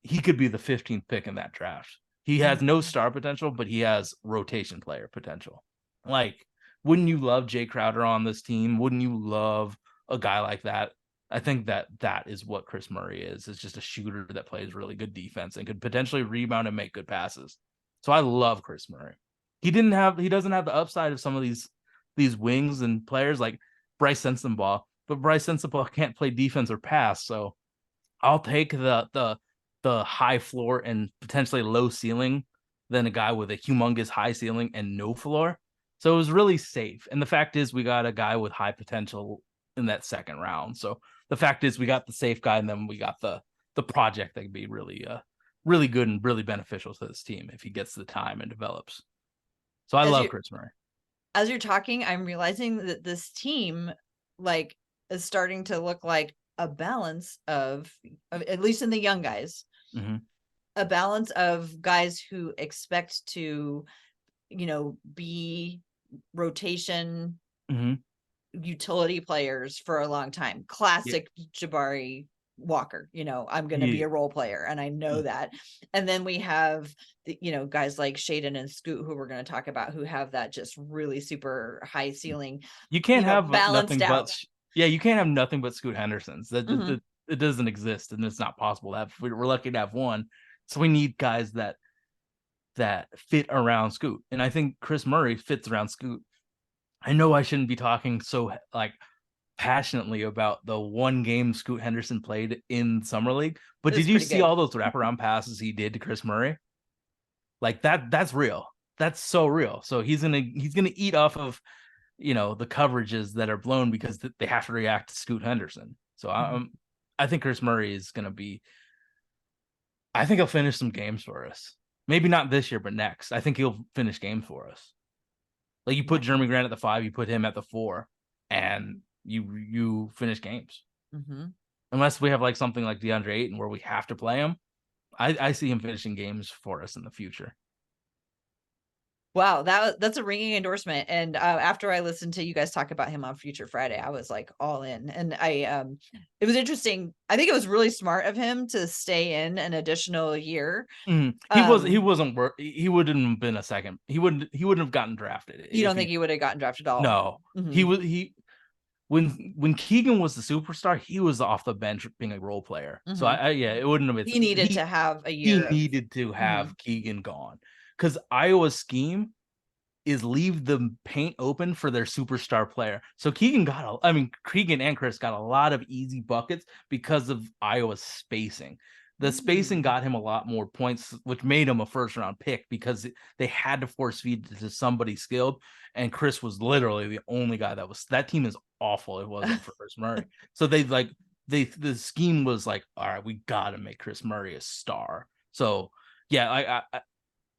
He could be the 15th pick in that draft. He has no star potential, but he has rotation player potential. Like, wouldn't you love Jay Crowder on this team? Wouldn't you love a guy like that? I think that is what Chris Murray is. It's just a shooter that plays really good defense and could potentially rebound and make good passes. So I love Chris Murray. He doesn't have the upside of some of these wings and players like Bryce Sensabaugh, but Bryce Sensabaugh can't play defense or pass. So I'll take the high floor and potentially low ceiling than a guy with a humongous high ceiling and no floor. So it was really safe. And the fact is, we got a guy with high potential in that second round. So the fact is, we got the safe guy, and then we got the project that could be really good and really beneficial to this team if he gets the time and develops. So I love Chris Murray. As you're talking, I'm realizing that this team like is starting to look like a balance of at least in the young guys, a balance of guys who expect to, be rotation utility players for a long time. Classic Jabari Walker, I'm going to be a role player, and I know that. And then we have guys like Shaden and Scoot, who we're going to talk about, who have that just really super high ceiling. You can't have balanced nothing out. you can't have nothing but Scoot Hendersons. That it doesn't exist, and it's not possible to have. We're lucky to have one, so we need guys that fit around Scoot, and I think Chris Murray fits around Scoot. I know I shouldn't be talking so like passionately about the one game Scoot Henderson played in Summer League, but did you see all those wraparound passes he did to Chris Murray? Like that's real. That's so real. So he's gonna eat off of the coverages that are blown because they have to react to Scoot Henderson. So I think Chris Murray is gonna be. I think he'll finish some games for us. Maybe not this year, but next. I think he'll finish games for us. Like, you put Jeremy Grant at the 5, you put him at the 4, and you finish games. Unless we have like something like DeAndre Ayton where we have to play him, I see him finishing games for us in the future. Wow, that's a ringing endorsement. And after I listened to you guys talk about him on Future Friday, I was like all in. And it was interesting. I think it was really smart of him to stay in an additional year. He wasn't worth. He wouldn't have been a second. He wouldn't have gotten drafted. You don't think he would have gotten drafted at all? No, when Keegan was the superstar, he was off the bench being a role player. So it wouldn't have been. He needed to have a year. He needed to have Keegan gone. Because Iowa's scheme is leave the paint open for their superstar player. So Keegan and Chris got a lot of easy buckets because of Iowa's spacing. The spacing got him a lot more points, which made him a first-round pick because they had to force feed to somebody skilled. And Chris was literally the only guy that team is awful. It wasn't for Chris Murray. So the scheme was like, all right, we got to make Chris Murray a star. So yeah,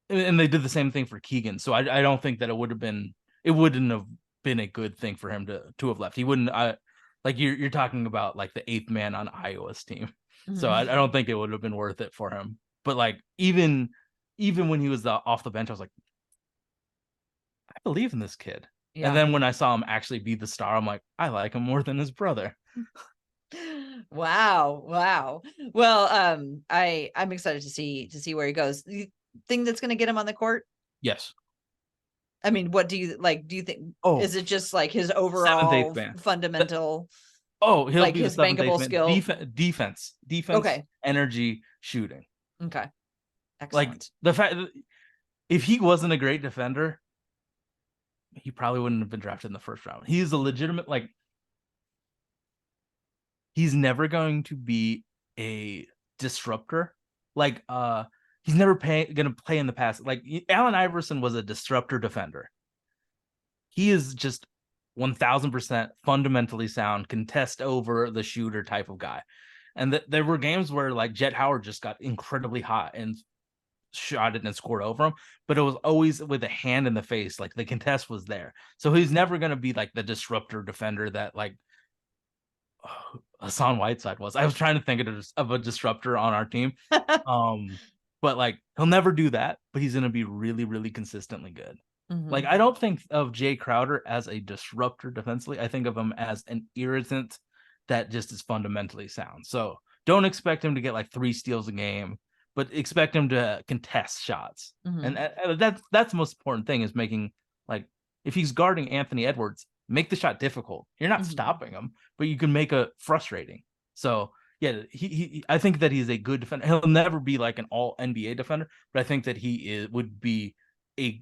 and they did the same thing for Keegan. So I don't think that it wouldn't have been a good thing for him to have left. He wouldn't like you're talking about like the 8th man on Iowa's team. So I don't think it would have been worth it for him. But like even when he was off the bench, I was like, I believe in this kid. Yeah. And then when I saw him actually be the star, I'm like, I like him more than his brother. Wow. Well, I'm excited to see where he goes. You think that's going to get him on the court? Yes. I mean, what do you like? Do you think? Is it just like his overall fundamental? He'll like be his bankable skill. Defense. Okay. Energy, shooting. Okay. Excellent. Like the fact that if he wasn't a great defender, he probably wouldn't have been drafted in the first round. He's a legitimate, he's never going to be a disruptor Like he's never gonna play in the past. Like Allen Iverson was a disruptor defender. He is just 1000% fundamentally sound, contest over the shooter type of guy. And there were games where like Jet Howard just got incredibly hot and shot it and scored over him, but it was always with a hand in the face. Like the contest was there. So he's never going to be like the disruptor defender that like Hassan Whiteside was. I was trying to think of a disruptor on our team. But like he'll never do that, but he's going to be really, really consistently good. Like I don't think of Jay Crowder as a disruptor defensively. I think of him as an irritant that just is fundamentally sound. So don't expect him to get like 3 steals a game, but expect him to contest shots. And that's the most important thing is making, like, if he's guarding Anthony Edwards, make the shot difficult. You're not stopping him, but you can make it frustrating. So yeah, I think that he's a good defender. He'll never be like an all NBA defender, but I think that would be a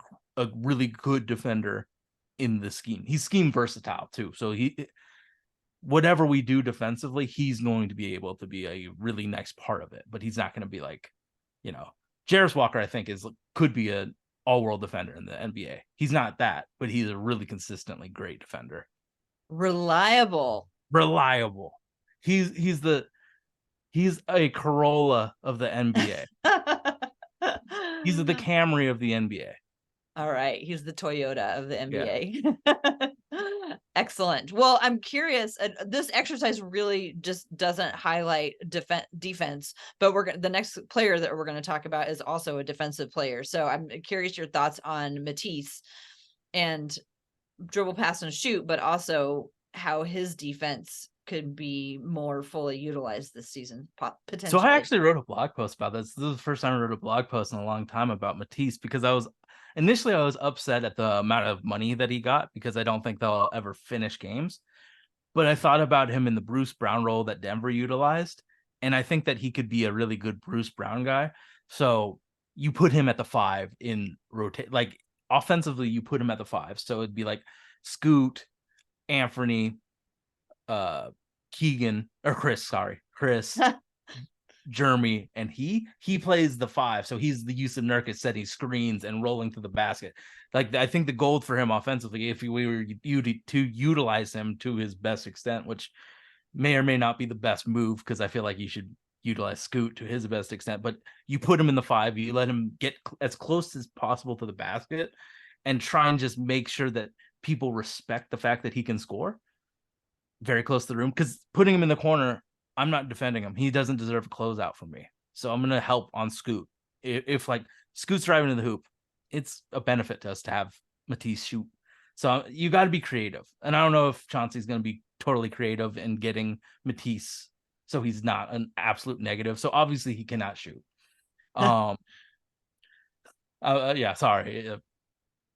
really good defender in the scheme. He's scheme versatile too. So whatever we do defensively, he's going to be able to be a really nice part of it, but he's not going to be like, Jarris Walker, I think could be an all-world defender in the NBA. He's not that, but he's a really consistently great defender. Reliable. He's a Corolla of the NBA. He's the Camry of the NBA. All right. He's the Toyota of the NBA. Yeah. Excellent. Well, I'm curious. This exercise really just doesn't highlight defense, but the next player that we're going to talk about is also a defensive player. So I'm curious your thoughts on Matisse and dribble, pass, and shoot, but also how his defense could be more fully utilized this season, potentially. So I actually wrote a blog post about this. This is the first time I wrote a blog post in a long time about Matisse, because I was upset at the amount of money that he got, because I don't think they'll ever finish games. But I thought about him in the Bruce Brown role that Denver utilized, and I think that he could be a really good Bruce Brown guy. So you put him at the 5 in rotate, like offensively, you put him at the 5. So it'd be like Scoot, Anthony, Keegan, or Chris, Jeremy, and he plays the 5, so he's the Yusuf Nurkic, setting screens and rolling to the basket. Like, I think the gold for him offensively, if we were to utilize him to his best extent, which may or may not be the best move, because I feel like you should utilize Scoot to his best extent, but you put him in the 5, you let him get as close as possible to the basket and try and just make sure that people respect the fact that he can score very close to the rim, because putting him in the corner, I'm not defending him. He doesn't deserve a closeout from me. So I'm going to help on Scoot. If like Scoot's driving to the hoop, it's a benefit to us to have Matisse shoot. So you got to be creative. And I don't know if Chauncey's going to be totally creative in getting Matisse so he's not an absolute negative. So obviously he cannot shoot. Yeah, sorry.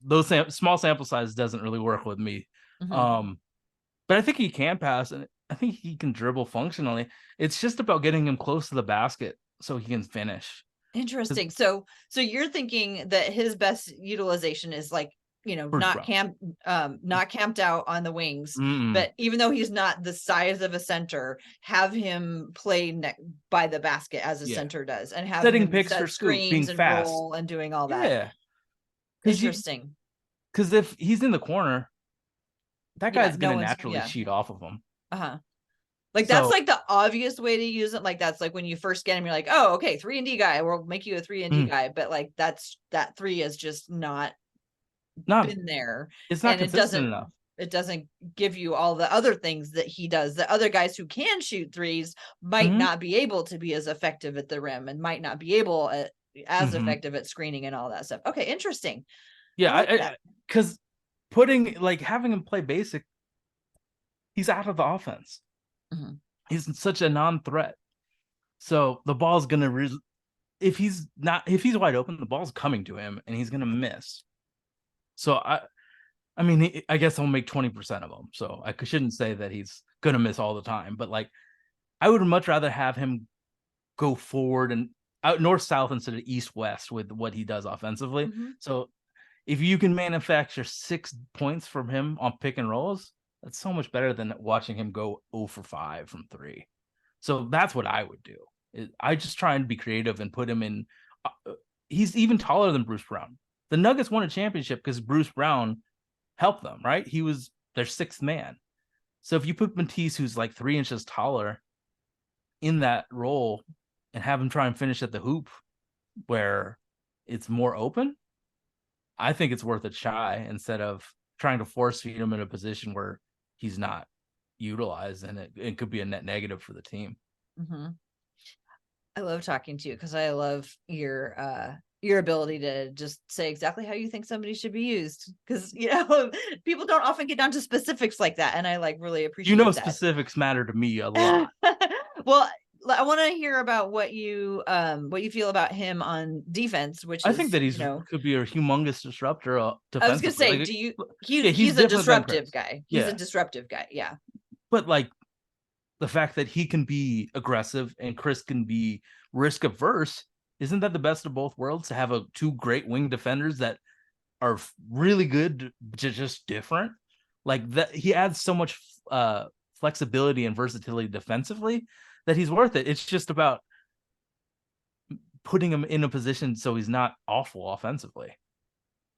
Those small sample size doesn't really work with me. But I think he can pass, and I think he can dribble functionally. It's just about getting him close to the basket so he can finish. Interesting. So you're thinking that his best utilization is like, not camped out on the wings, but even though he's not the size of a center, have him play by the basket as a center does, and have setting him picks set for screens being and fast, roll and doing all that. Yeah. Interesting. Because if he's in the corner, that guy's going to naturally cheat off of him. Like, that's like the obvious way to use it. Like, that's like when you first get him, you're like, oh, okay, 3-and-D guy, we'll make you a 3-and-D guy. But like, that 3 is just not been there. It's not consistent enough. It doesn't give you all the other things that he does. The other guys who can shoot thries might not be able to be as effective at the rim, and might not be able as effective at screening and all that stuff. Okay, interesting. Yeah, because having him play basic, he's out of the offense. He's such a non-threat. So the ball's gonna if he's wide open, the ball's coming to him and he's gonna miss. So I mean, I guess I'll make 20% of them. So I shouldn't say that he's gonna miss all the time, but like, I would much rather have him go forward and out north-south instead of east-west with what he does offensively. So if you can manufacture 6 points from him on pick and rolls, that's so much better than watching him go 0 for 5 from 3. So that's what I would do. I just try and be creative and put him in. He's even taller than Bruce Brown. The Nuggets won a championship because Bruce Brown helped them, right? He was their sixth man. So if you put Matisse, who's like 3 inches taller, in that role and have him try and finish at the hoop where it's more open, I think it's worth a try instead of trying to force feed him in a position where he's not utilized, and it could be a net negative for the team. Mm-hmm. I love talking to you because I love your ability to just say exactly how you think somebody should be used, because people don't often get down to specifics like that, and I like really appreciate that. Specifics matter to me a lot. Well, I want to hear about what you feel about him on defense, which I is, think that he's could be a humongous disruptor defensively. I was gonna say, like, he's a disruptive guy. He's a disruptive guy, yeah. But like the fact that he can be aggressive and Chris can be risk averse, isn't that the best of both worlds, to have two great wing defenders that are really good, just different? Like that, he adds so much flexibility and versatility defensively that he's worth it. It's just about putting him in a position so he's not awful offensively.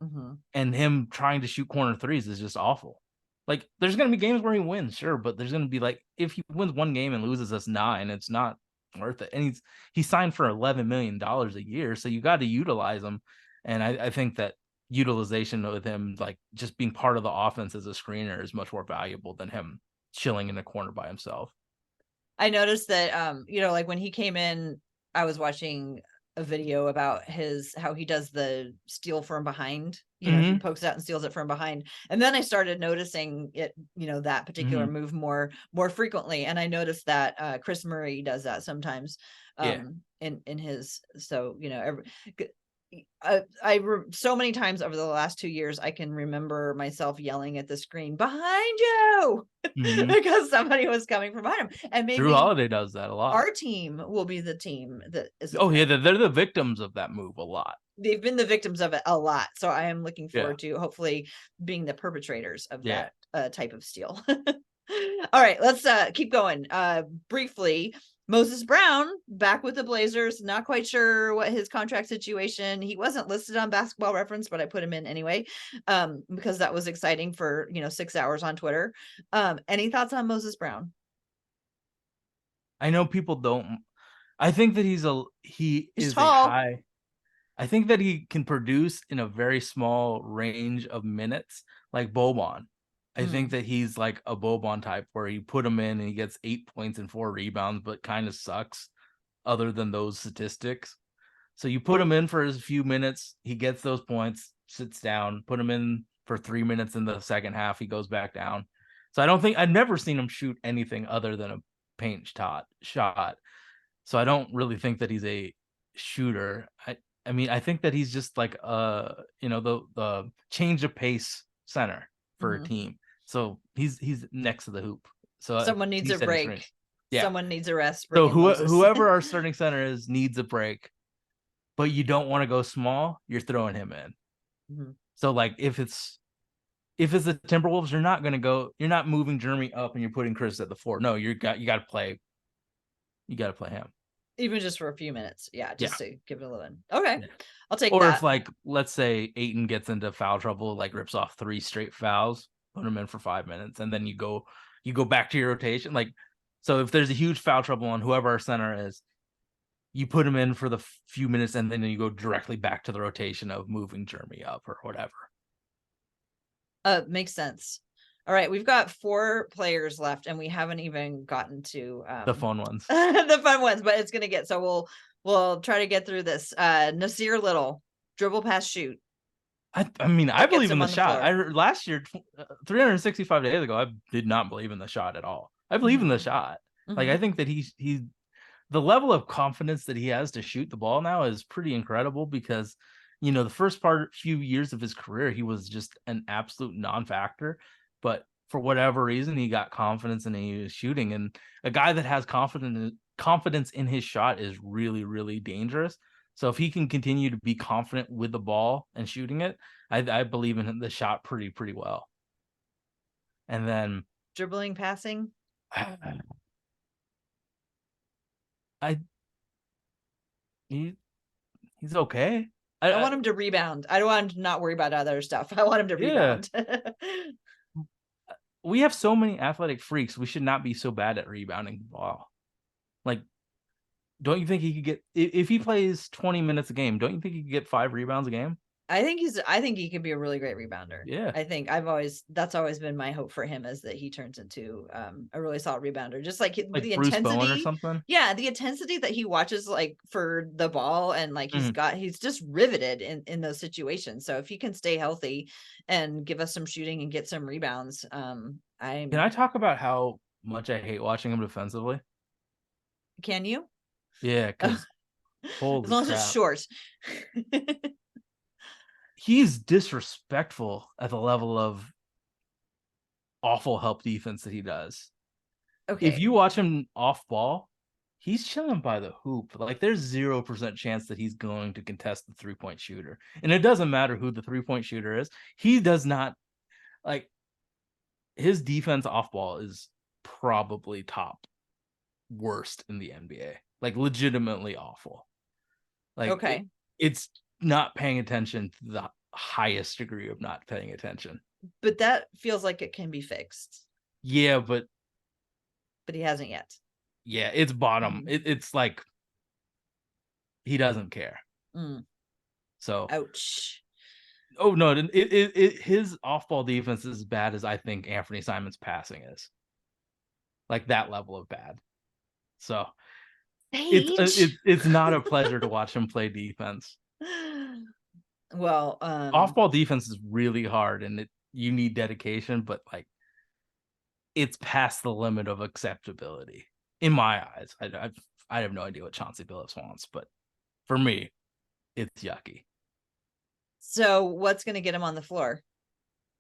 Mm-hmm. And him trying to shoot corner threes is just awful. Like, there's going to be games where he wins, sure, but there's going to be, like, if he wins one game and loses us 9, it's not worth it. And he signed for $11 million a year, so you got to utilize him. And I think that utilization with him, like, just being part of the offense as a screener is much more valuable than him chilling in a corner by himself. I noticed that, like when he came in, I was watching a video about how he does the steal from behind. He pokes out and steals it from behind. And then I started noticing it, that particular move more frequently. And I noticed that Chris Murray does that sometimes in his, so, so many times over the last 2 years, I can remember myself yelling at the screen, "Behind you!" because somebody was coming from behind him. And maybe Drew Holiday does that a lot. Our team will be the team that is. Yeah, they're the victims of that move a lot. They've been the victims of it a lot. So I am looking forward to hopefully being the perpetrators of that type of steal. All right, let's keep going. Briefly, Moses Brown back with the Blazers. Not quite sure what his contract situation. He wasn't listed on Basketball Reference, but I put him in anyway because that was exciting for 6 hours on Twitter. Any thoughts on Moses Brown? I know people don't. I think that he's tall. a high. I think that he can produce in a very small range of minutes, like Boban. I think that he's like a Boban type where you put him in and he gets 8 points and 4 rebounds, but kind of sucks other than those statistics. So you put him in for a few minutes, he gets those points, sits down, put him in for 3 minutes in the second half, he goes back down. So I've never seen him shoot anything other than a paint shot. So I don't really think that he's a shooter. I mean, I think that he's just like the change of pace center for a team. So he's next to the hoop. So someone needs a break. Yeah. Someone needs a rest. So whoever our starting center is needs a break, but you don't want to go small. You're throwing him in. So like if it's the Timberwolves, you're not moving Jeremy up and you're putting Chris at the 4. No, you got to play him. Even just for a few minutes. Yeah. To give it a little in. Okay. Yeah. I'll take that. Or if like, let's say Ayton gets into foul trouble, like rips off 3 straight fouls, put him in for 5 minutes. And then you go back to your rotation. Like, so if there's a huge foul trouble on whoever our center is, you put him in for the few minutes and then you go directly back to the rotation of moving Jeremy up or whatever. Makes sense. All right, we've got 4 players left, and we haven't even gotten to the fun ones. The fun ones, but it's gonna get so we'll try to get through this. Nasir Little, dribble, pass, shoot. I mean, I believe in the shot. Last year, 365 days ago, I did not believe in the shot at all. I believe in the shot. Like, I think that he's the level of confidence that he has to shoot the ball now is pretty incredible because, the first few years of his career, he was just an absolute non-factor. But for whatever reason, he got confidence and he was shooting. And a guy that has confidence in his shot is really, really dangerous. So if he can continue to be confident with the ball and shooting it, I believe in the shot pretty well. And then dribbling, passing. he's okay. I want him to rebound. I don't want him to not worry about other stuff. I want him to rebound. We have so many athletic freaks. We should not be so bad at rebounding the ball. Like, don't you think he could get, if he plays 20 minutes a game, don't you think he could get 5 rebounds a game? I think he could be a really great rebounder. Yeah. That's always been my hope for him, is that he turns into a really solid rebounder. Just like the Bruce intensity Bowen or something. Yeah, the intensity that he watches like for the ball, and like he's just riveted in those situations. So if he can stay healthy and give us some shooting and get some rebounds, Can I talk about how much I hate watching him defensively? Can you? Yeah, because holy as long crap. as it's short. He's disrespectful at the level of awful help defense that he does. Okay. If you watch him off ball, he's chilling by the hoop. Like, there's 0% chance that he's going to contest the 3-point shooter. And it doesn't matter who the 3-point shooter is. He does not, like, his defense off ball is probably top worst in the NBA. Like, legitimately awful. Like, okay. It's not paying attention to the highest degree of not paying attention. But that feels like it can be fixed. Yeah, but he hasn't yet. Yeah, it's bottom. It's like he doesn't care. So ouch. Oh no, his off-ball defense is as bad as I think Anthony Simon's passing is. Like, that level of bad. So it's not a pleasure to watch him play defense. Well, off-ball defense is really hard, and you need dedication, but like, it's past the limit of acceptability in my eyes. I have no idea what Chauncey Billups wants, but for me, it's yucky. So what's going to get him on the floor?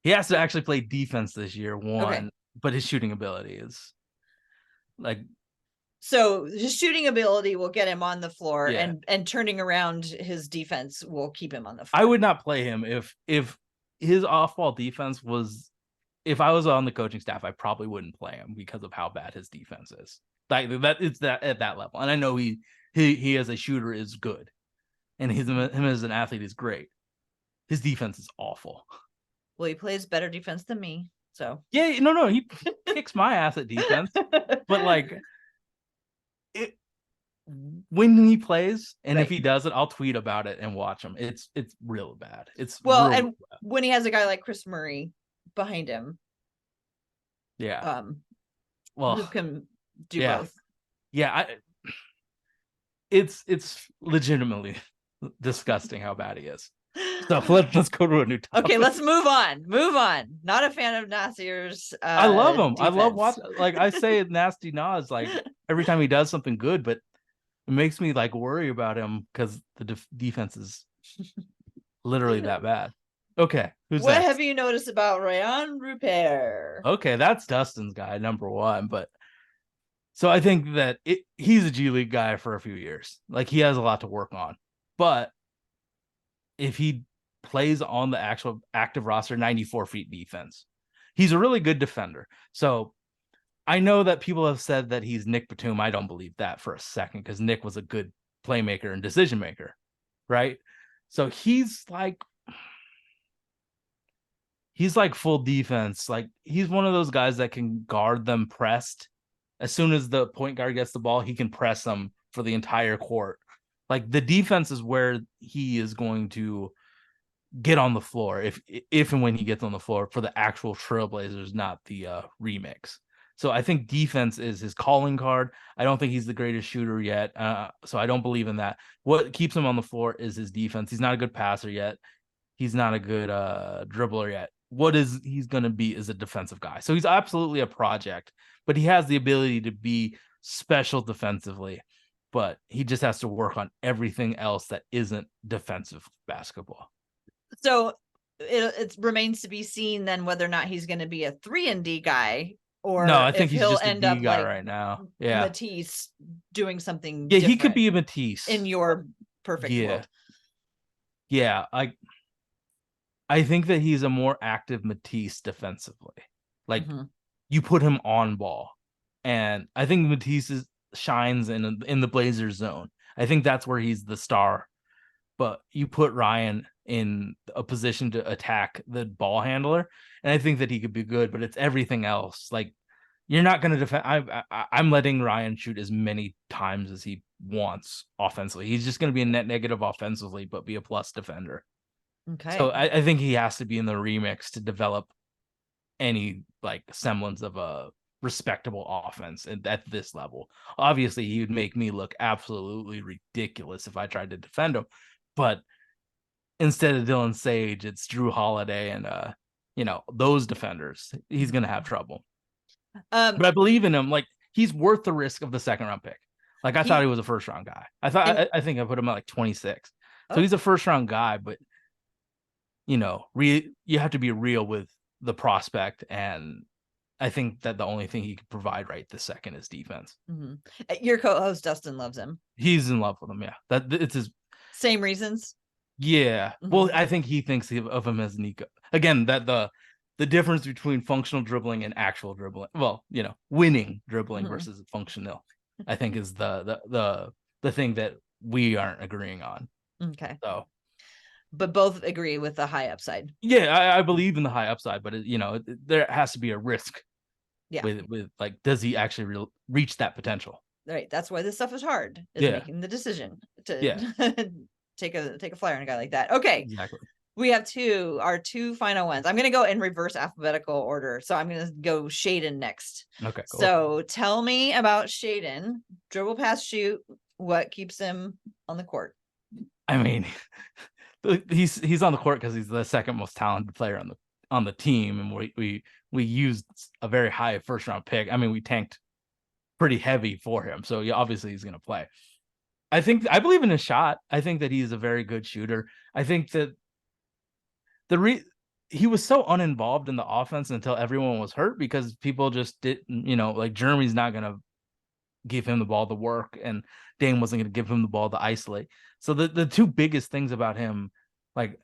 He has to actually play defense this year, but his shooting ability is like. So his shooting ability will get him on the floor, and turning around his defense will keep him on the floor. I would not play him if his off-ball defense was. If I was on the coaching staff, I probably wouldn't play him because of how bad his defense is. Like, that it's that at that level, and I know he as a shooter is good, and him as an athlete is great. His defense is awful. Well, he plays better defense than me, so yeah, no, he kicks my ass at defense, but like, when he plays, and if he does it, I'll tweet about it and watch him. It's real bad. It's and bad. When he has a guy like Chris Murray behind him, who can do both. It's legitimately disgusting how bad he is. So let's go to a new topic. Okay, let's move on. Not a fan of Nasir's I love him. defense. I love watching. Like, I say Nasty Nas like every time he does something good, but it makes me like worry about him because the defense is literally that bad. Okay, what next? Have you noticed about Rayan Rupert? Okay, that's Dustin's guy, number 1. But so I think that he's a G League guy for a few years. Like, he has a lot to work on. But if he plays on the actual active roster, 94 feet defense, he's a really good defender. So I know that people have said that he's Nick Batum. I don't believe that for a second, because Nick was a good playmaker and decision maker, right? So he's like full defense. Like, he's one of those guys that can guard them pressed. As soon as the point guard gets the ball, he can press them for the entire court. Like, the defense is where he is going to get on the floor if and when he gets on the floor for the actual Trailblazers, not the remix. So I think defense is his calling card. I don't think he's the greatest shooter yet, so I don't believe in that. What keeps him on the floor is his defense. He's not a good passer yet. He's not a good dribbler yet. What he's going to be is a defensive guy. So he's absolutely a project, but he has the ability to be special defensively. But he just has to work on everything else that isn't defensive basketball. So it remains to be seen then whether or not he's going to be a 3-and-D guy, or no, I think he's just a D guy right now. Yeah, Matisse doing something. Yeah, he could be a Matisse in your perfect world. Yeah, I think that he's a more active Matisse defensively. Like, you put him on ball, and I think Matisse shines in the Blazers zone. I think that's where he's the star. But you put Ryan in a position to attack the ball handler, and I think that he could be good, but it's everything else. Like, you're not going to defend. I'm letting Ryan shoot as many times as he wants offensively. He's just going to be a net negative offensively, but be a plus defender. So Okay. I think he has to be in the remix to develop any like semblance of a respectable offense at this level. Obviously, he would make me look absolutely ridiculous if I tried to defend him, but instead of Dillon Sage, it's Drew Holiday and those defenders. He's gonna have trouble. Um, But I believe in him. Like, he's worth the risk of the second round pick. Like, I thought he he was a first round guy. I think I put him at like 26. So oh, he's a first round guy, but you have to be real with the prospect, and I think that the only thing he can provide right this second is defense. mhm. Your co-host Dustin loves him. He's in love with him. Yeah, that it's his. Same reasons. Yeah. Well, Mhm. I think he thinks of him as Nico. Again, that the difference between functional dribbling and actual dribbling, well, winning dribbling Mhm. versus functional, I think is the thing that we aren't agreeing on. Okay. So, But both agree with the high upside. yeah, I believe in the high upside, but there has to be a risk Yeah. with like, does he actually reach that potential? Right. That's why this stuff is hard, is Yeah. making the decision to Yeah. take a flyer on a guy like that. Okay. Exactly. We have our two final ones. I'm going to go in reverse alphabetical order. So I'm going to go Shaden next. Okay, cool. So tell me about Shaden. Dribble, pass, shoot. What keeps him on the court? I mean, he's on the court because he's the second most talented player on the team, and we used a very high first round pick. I mean, we tanked pretty heavy for him, so yeah, obviously he's going to play. I believe in his shot. I think that he's a very good shooter. I think that he was so uninvolved in the offense until everyone was hurt, because people just didn't, like, Jeremy's not going to give him the ball to work, and Dame wasn't going to give him the ball to isolate. So the two biggest things about him, like,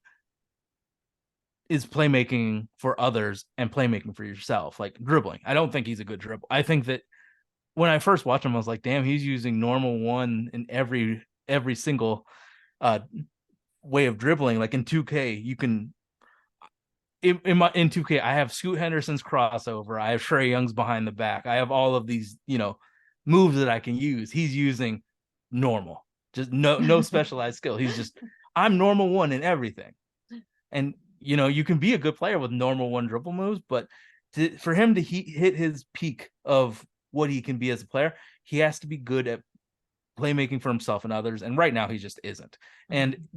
is playmaking for others and playmaking for yourself, like dribbling. I don't think he's a good dribble. I think that when I first watched him, I was like, damn, he's using normal one in every single way of dribbling. Like in 2K, you can in 2K, I have Scoot Henderson's crossover, I have Trae Young's behind the back, I have all of these, moves that I can use. He's using normal, just no specialized skill. He's just, I'm normal one in everything. And you can be a good player with normal one dribble moves, but for him to hit his peak of what he can be as a player, he has to be good at playmaking for himself and others. And right now he just isn't. And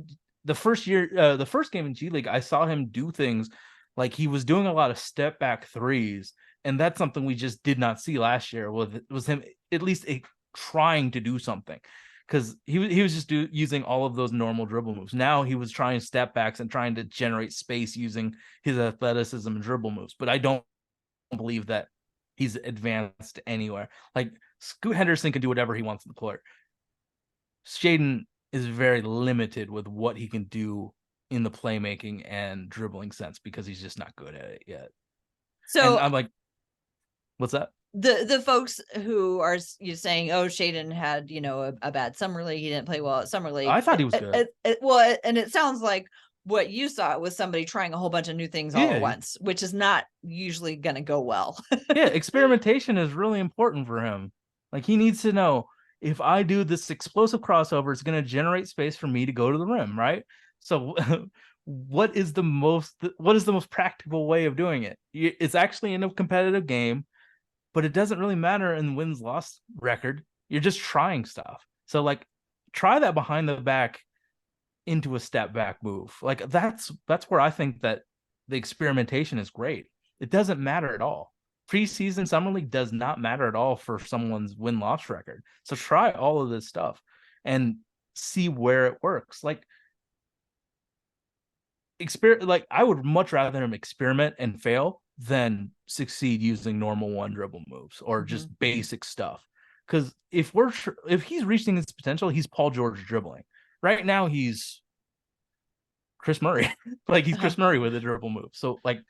the first game in G League, I saw him do things like he was doing a lot of step back threes. And that's something we just did not see last year, was him at least trying to do something. Because he was just using all of those normal dribble moves. Now he was trying step backs and trying to generate space using his athleticism and dribble moves. But I don't believe that he's advanced anywhere. Like, Scoot Henderson can do whatever he wants on the court. Shaden is very limited with what he can do in the playmaking and dribbling sense, because he's just not good at it yet. So and I'm like, what's that? The folks who are saying, oh, Shaden had, a bad summer league, he didn't play well at summer league. I thought he was good. Well, and it sounds like what you saw was somebody trying a whole bunch of new things all at once, which is not usually going to go well. Yeah, experimentation is really important for him. Like, he needs to know, if I do this explosive crossover, it's going to generate space for me to go to the rim, right? So what is the most practical way of doing it? It's actually in a competitive game, but it doesn't really matter in wins-loss record. You're just trying stuff. So, like, try that behind the back into a step back move. Like, that's where I think that the experimentation is great. It doesn't matter at all. Preseason summer league does not matter at all for someone's win-loss record. So try all of this stuff and see where it works. Like, I would much rather him experiment and fail than succeed using normal one dribble moves or just basic stuff. Because if he's reaching his potential, he's Paul George dribbling. Right now he's Chris Murray. Like, he's Chris Murray with a dribble move. So, like,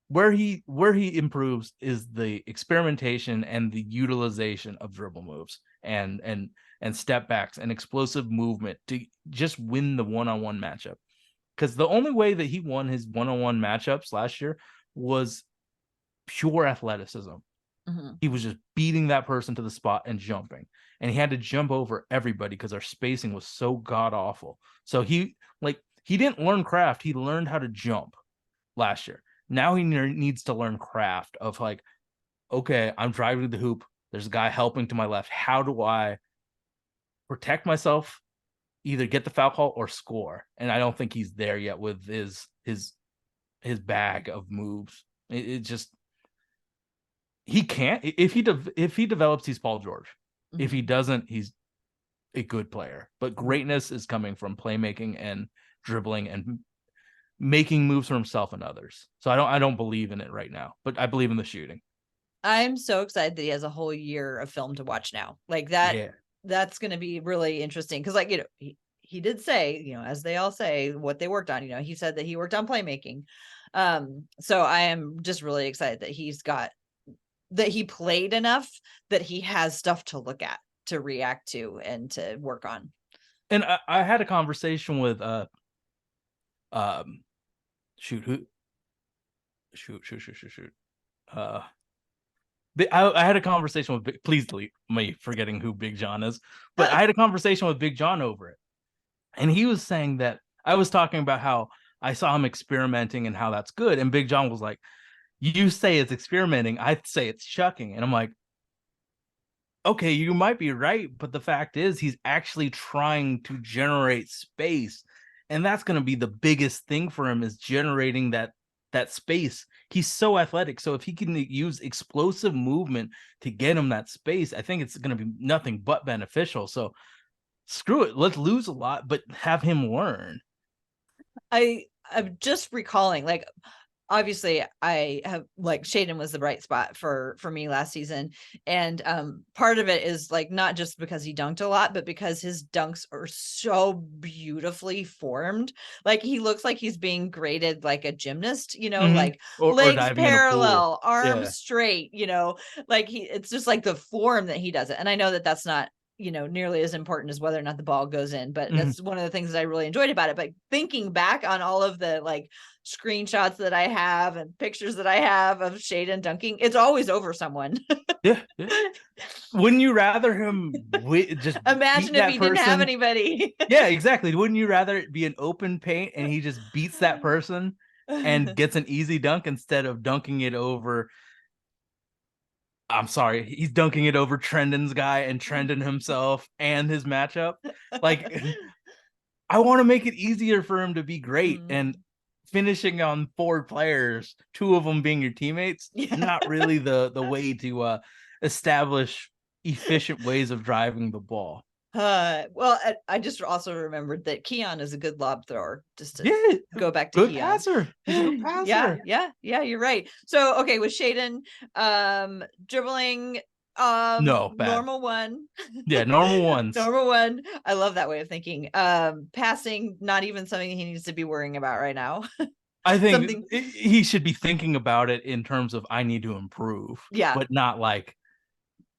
where he improves is the experimentation and the utilization of dribble moves and and step backs and explosive movement to just win the one-on-one matchup. Because the only way that he won his one-on-one matchups last year was pure athleticism. Mm-hmm. He was just beating that person to the spot and jumping. And he had to jump over everybody because our spacing was so god awful. So he didn't learn craft. He learned how to jump last year. Now he needs to learn craft of like, okay, I'm driving to the hoop. There's a guy helping to my left. How do I protect myself, either get the foul call or score? And I don't think he's there yet with his bag of moves. It just, he can't. If he develops, he's Paul George. Mm-hmm. If he doesn't, he's a good player. But greatness is coming from playmaking and dribbling and making moves for himself and others. So I don't believe in it right now, but I believe in the shooting. I'm so excited that he has a whole year of film to watch now. Like that, Yeah. That's going to be really interesting. Cause like, he did say, as they all say, what they worked on, he said that he worked on playmaking. So I am just really excited that he played enough that he has stuff to look at, to react to, and to work on. And I had a conversation with shoot. I had a conversation with please delete me forgetting who Big John is, but I had a conversation with Big John over it, and he was saying that I was talking about how I saw him experimenting and how that's good, and Big John was like, "You say it's experimenting, I say it's chucking," and I'm like, "Okay, you might be right, but the fact is, he's actually trying to generate space, and that's going to be the biggest thing for him is generating that space. He's so athletic, so if he can use explosive movement to get him that space, I think it's going to be nothing but beneficial. So screw it, let's lose a lot, but have him learn." I'm just recalling, like, obviously I have, like, Shaden was the bright spot for me last season. And part of it is like, not just because he dunked a lot, but because his dunks are so beautifully formed. Like, he looks like he's being graded like a gymnast, like Or legs diving in a pool. parallel, arms Yeah. straight, like it's just like the form that he does it. And I know that that's not nearly as important as whether or not the ball goes in, but that's one of the things that I really enjoyed about it. But thinking back on all of the like screenshots that I have and pictures that I have of Shaden dunking, it's always over someone. Yeah. Wouldn't you rather him just Imagine beat if that he didn't have person? anybody. Yeah, exactly. Wouldn't you rather it be an open paint and he just beats that person and gets an easy dunk instead of dunking it over? I'm sorry, he's dunking it over Trendon's guy and Trendon himself and his matchup. Like, I want to make it easier for him to be great, and finishing on 4 players, 2 of them being your teammates, Yeah. not really the way to establish efficient ways of driving the ball. Well, I just also remembered that Keon is a good lob thrower, just to go back to good Keon. passer. He's a good passer. Yeah, you're right. So, okay, with Shaden, dribbling, No, bad. normal one. Yeah, normal ones. Normal one. I love that way of thinking. Passing, not even something he needs to be worrying about right now. I think he should be thinking about it in terms of I need to improve. Yeah. But not like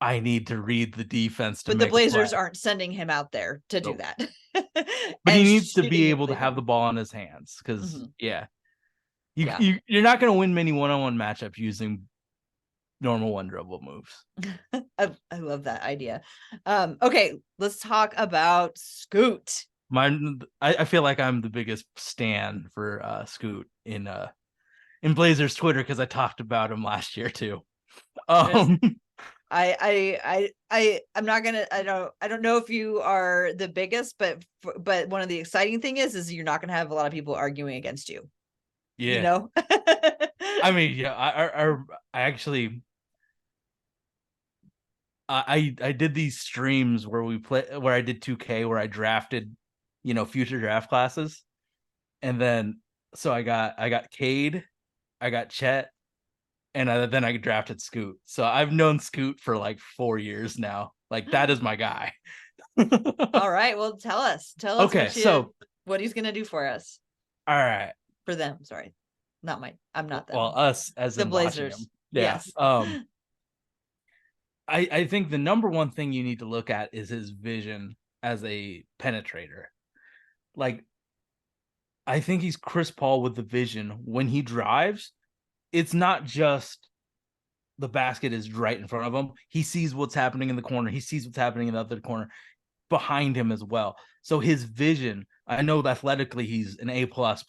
I need to read the defense to but the make a Blazers play. aren't sending him out there to do that. But he needs to be able to have the ball in his hands because, you're not going to win many one-on-one matchups using normal one dribble moves. I love that idea. Okay, let's talk about Scoot. I feel like I'm the biggest stan for Scoot in Blazers Twitter because I talked about him last year too. I'm not gonna. I don't know if you are the biggest, but one of the exciting thing is you're not gonna have a lot of people arguing against you. Yeah. I mean, yeah. I actually. I did these streams where I did 2K where I drafted, future draft classes, and then so I got Cade, I got Chet, and then I drafted Scoot. So I've known Scoot for like 4 years now. Like, that is my guy. All right, well, tell us Okay, what he's gonna do for us. All right, for them. Sorry, not mine. I'm not them. Well, us as the in Blazers. Yeah. Yes. I think the number one thing you need to look at is his vision as a penetrator. Like, I think he's Chris Paul with the vision. When he drives, it's not just the basket is right in front of him. He sees what's happening in the corner. He sees what's happening in the other corner behind him as well. So his vision, I know athletically he's an A plus,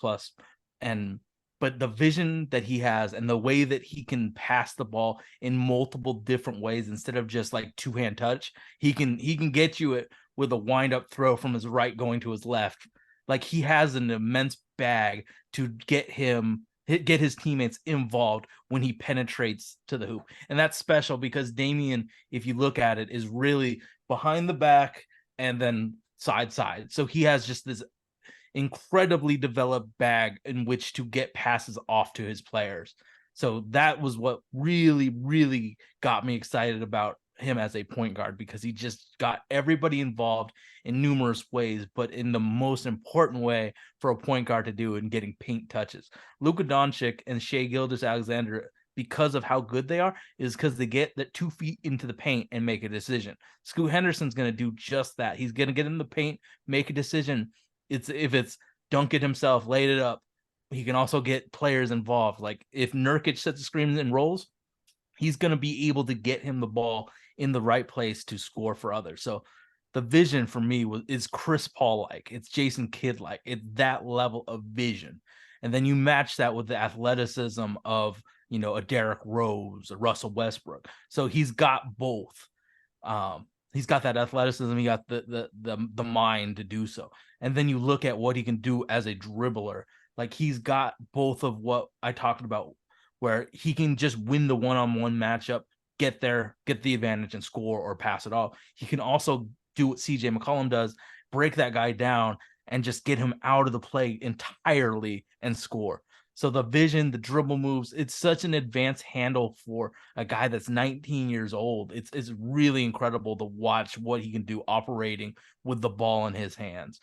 and but the vision that he has and the way that he can pass the ball in multiple different ways instead of just like two-hand touch, he can get you it with a wind up throw from his right going to his left. Like he has an immense bag to get his teammates involved when he penetrates to the hoop. And that's special because Damian, if you look at it, is really behind the back and then side. So he has just this incredibly developed bag in which to get passes off to his players. So that was what really got me excited about him as a point guard, because he just got everybody involved in numerous ways, but in the most important way for a point guard to do in getting paint touches. Luka Doncic and Shai Gilgeous-Alexander, because of how good they are, is because they get that 2 feet into the paint and make a decision. Scoot Henderson's going to do just that. He's going to get in the paint, make a decision. If it's dunk it himself, laid it up. He can also get players involved. Like if Nurkic sets the screen and rolls, he's going to be able to get him the ball in the right place to score for others. So the vision for me is Chris Paul like. It's Jason Kidd like. It's that level of vision. And then you match that with the athleticism of, a Derrick Rose, a Russell Westbrook. So he's got both. He's got that athleticism. He got the mind to do so. And then you look at what he can do as a dribbler. Like he's got both of what I talked about, where he can just win the one-on-one matchup, get there, get the advantage and score or pass it off. He can also do what CJ McCollum does, break that guy down and just get him out of the play entirely and score. So the vision, the dribble moves, it's such an advanced handle for a guy that's 19 years old. It's really incredible to watch what he can do operating with the ball in his hands.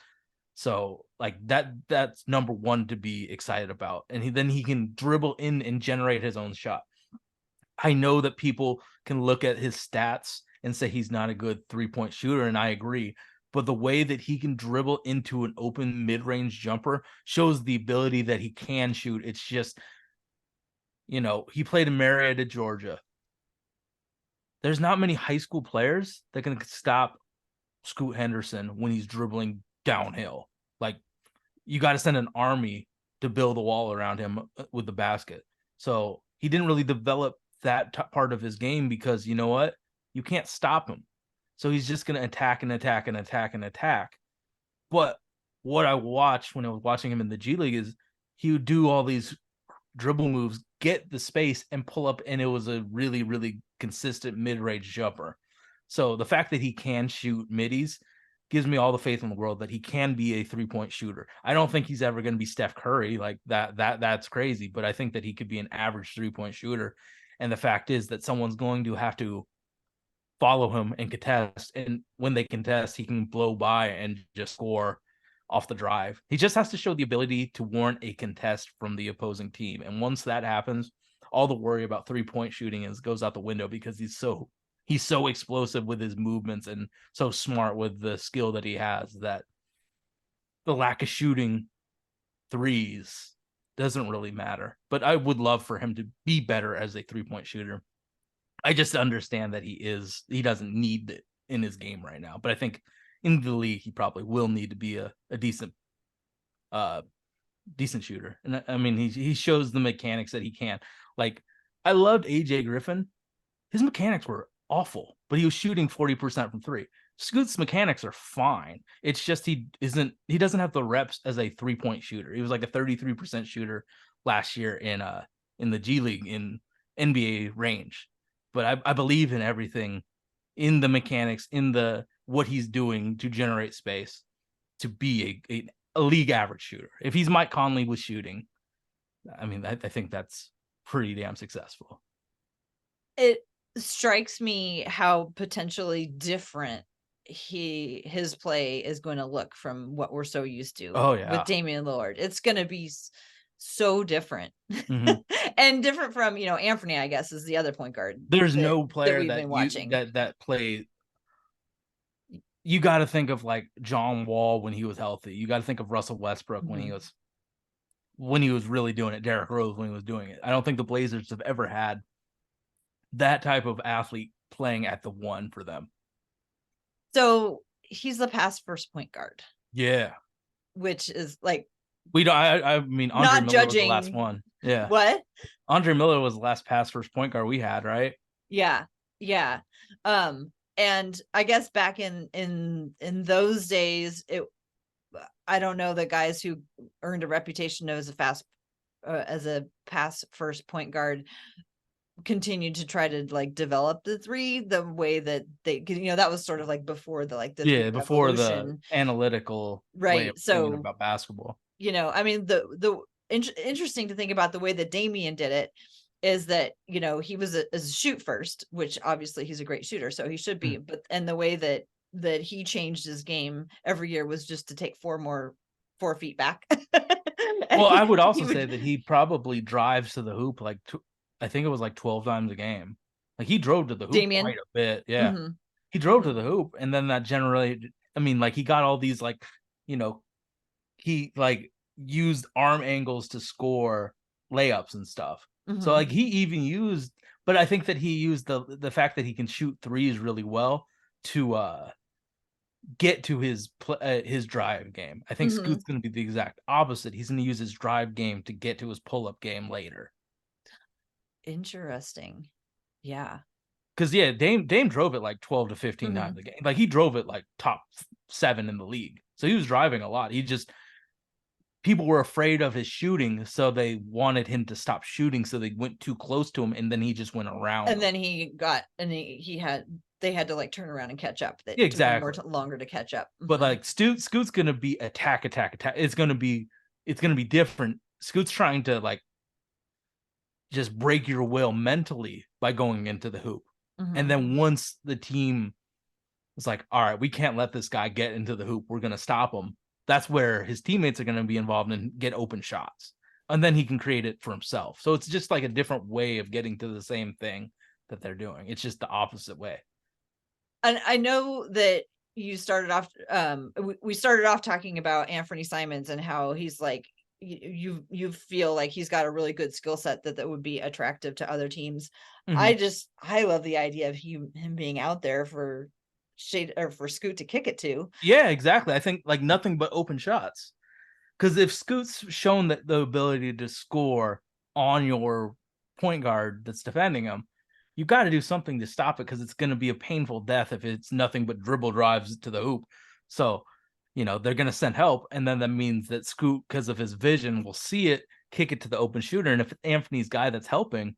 So like that's number one to be excited about. And then he can dribble in and generate his own shot. I know that people can look at his stats and say he's not a good 3-point shooter, and I agree. But the way that he can dribble into an open mid-range jumper shows the ability that he can shoot. It's just, he played in Marietta, Georgia. There's not many high school players that can stop Scoot Henderson when he's dribbling downhill. Like, you got to send an army to build a wall around him with the basket. So he didn't really develop that part of his game because you know what? You can't stop him. So he's just going to attack and attack and attack and attack. But what I watched when I was watching him in the G League is he would do all these dribble moves, get the space and pull up. And it was a really consistent mid-range jumper. So the fact that he can shoot middies gives me all the faith in the world that he can be a 3-point shooter. I don't think he's ever going to be Steph Curry. Like that's crazy. But I think that he could be an average 3-point shooter. And the fact is that someone's going to have to follow him and contest. And when they contest, he can blow by and just score off the drive. He just has to show the ability to warrant a contest from the opposing team. And once that happens, all the worry about 3-point shooting goes out the window because he's so explosive with his movements and so smart with the skill that he has that the lack of shooting threes doesn't really matter. But I would love for him to be better as a 3-point shooter. I just understand that he doesn't need it in his game right now. But I think in the league, he probably will need to be a decent shooter. And I mean, he shows the mechanics that he can. Like, I loved AJ Griffin. His mechanics were awful, but he was shooting 40% from three. Scoot's mechanics are fine. It's just he doesn't have the reps as a 3-point shooter. He was like a 33% shooter last year in the G League in NBA range. But I believe in everything, in the mechanics, in the what he's doing to generate space to be a league average shooter. If he's Mike Conley with shooting, I mean, I think that's pretty damn successful. It strikes me how potentially different his play is going to look from what we're so used to Oh yeah. with Damian Lillard. It's going to be so different. Mhm. And different from, Anthony, I guess, is the other point guard There's that no player we've been watching. that play. You got to think of like John Wall when he was healthy. You got to think of Russell Westbrook Mhm. when he was really doing it. Derrick Rose when he was doing it. I don't think the Blazers have ever had that type of athlete playing at the one for them. So he's the pass first point guard, Yeah, which is like we don't. I mean, Andre not Miller was the last judging one. Yeah, what. Andre Miller was the last pass first point guard we had, right? Yeah. Yeah. And I guess back in those days, I don't know, the guys who earned a reputation as a pass first point guard continued to try to like develop the three the way that that was sort of like before the three Yeah, before the revolution. analytical way of Right. thinking So, about basketball. I mean, the interesting to think about the way that Damian did it is that, he was a shoot first, which obviously he's a great shooter, so he should be, Mm. but and the way that he changed his game every year was just to take 4 feet back. And Well, I would he also say would that he probably drives to the hoop like I think it was like 12 times a game. Like he drove to the hoop quite Damian. a bit. Yeah. Mhm. He drove to Mhm. the hoop and then that generally I mean like he got all these like, you know, he like used arm angles to score layups and stuff. So Mhm. like he even used but I think that he used the fact that he can shoot threes really well to get to his drive game. I think Mhm. Scoot's going to be the exact opposite. He's going to use his drive game to get to his pull-up game later. Interesting. Yeah. Because yeah, Dame drove it like 12 to 15 times Mhm. a game. Like he drove it like top 7 in the league. So he was driving a lot. He just people were afraid of his shooting, so they wanted him to stop shooting. So they went too close to him, and then he just went around And them. then he had they had to like turn around and catch up. That Yeah, took him exactly. longer to catch up. But Mhm. like Scoot's gonna be attack, attack, attack. It's gonna be different. Scoot's trying to like just break your will mentally by going into the hoop. And Mhm. then once the team was like, all right, we can't let this guy get into the hoop. We're going to stop him. That's where his teammates are going to be involved and get open shots. And then he can create it for himself. So it's just like a different way of getting to the same thing that they're doing. It's just the opposite way. And I know that you started off we started off talking about Anthony Simons and how he's like you feel like he's got a really good skill set that would be attractive to other teams. Mm-hmm. I love the idea of him being out there for Shade or for Scoot to kick it to. Yeah, exactly. I think like nothing but open shots. Because if Scoot's shown that the ability to score on your point guard that's defending him, you got to do something to stop it because it's going to be a painful death if it's nothing but dribble drives to the hoop. So, they're going to send help. And then that means that Scoot, because of his vision, will see it, kick it to the open shooter. And if Anthony's guy that's helping,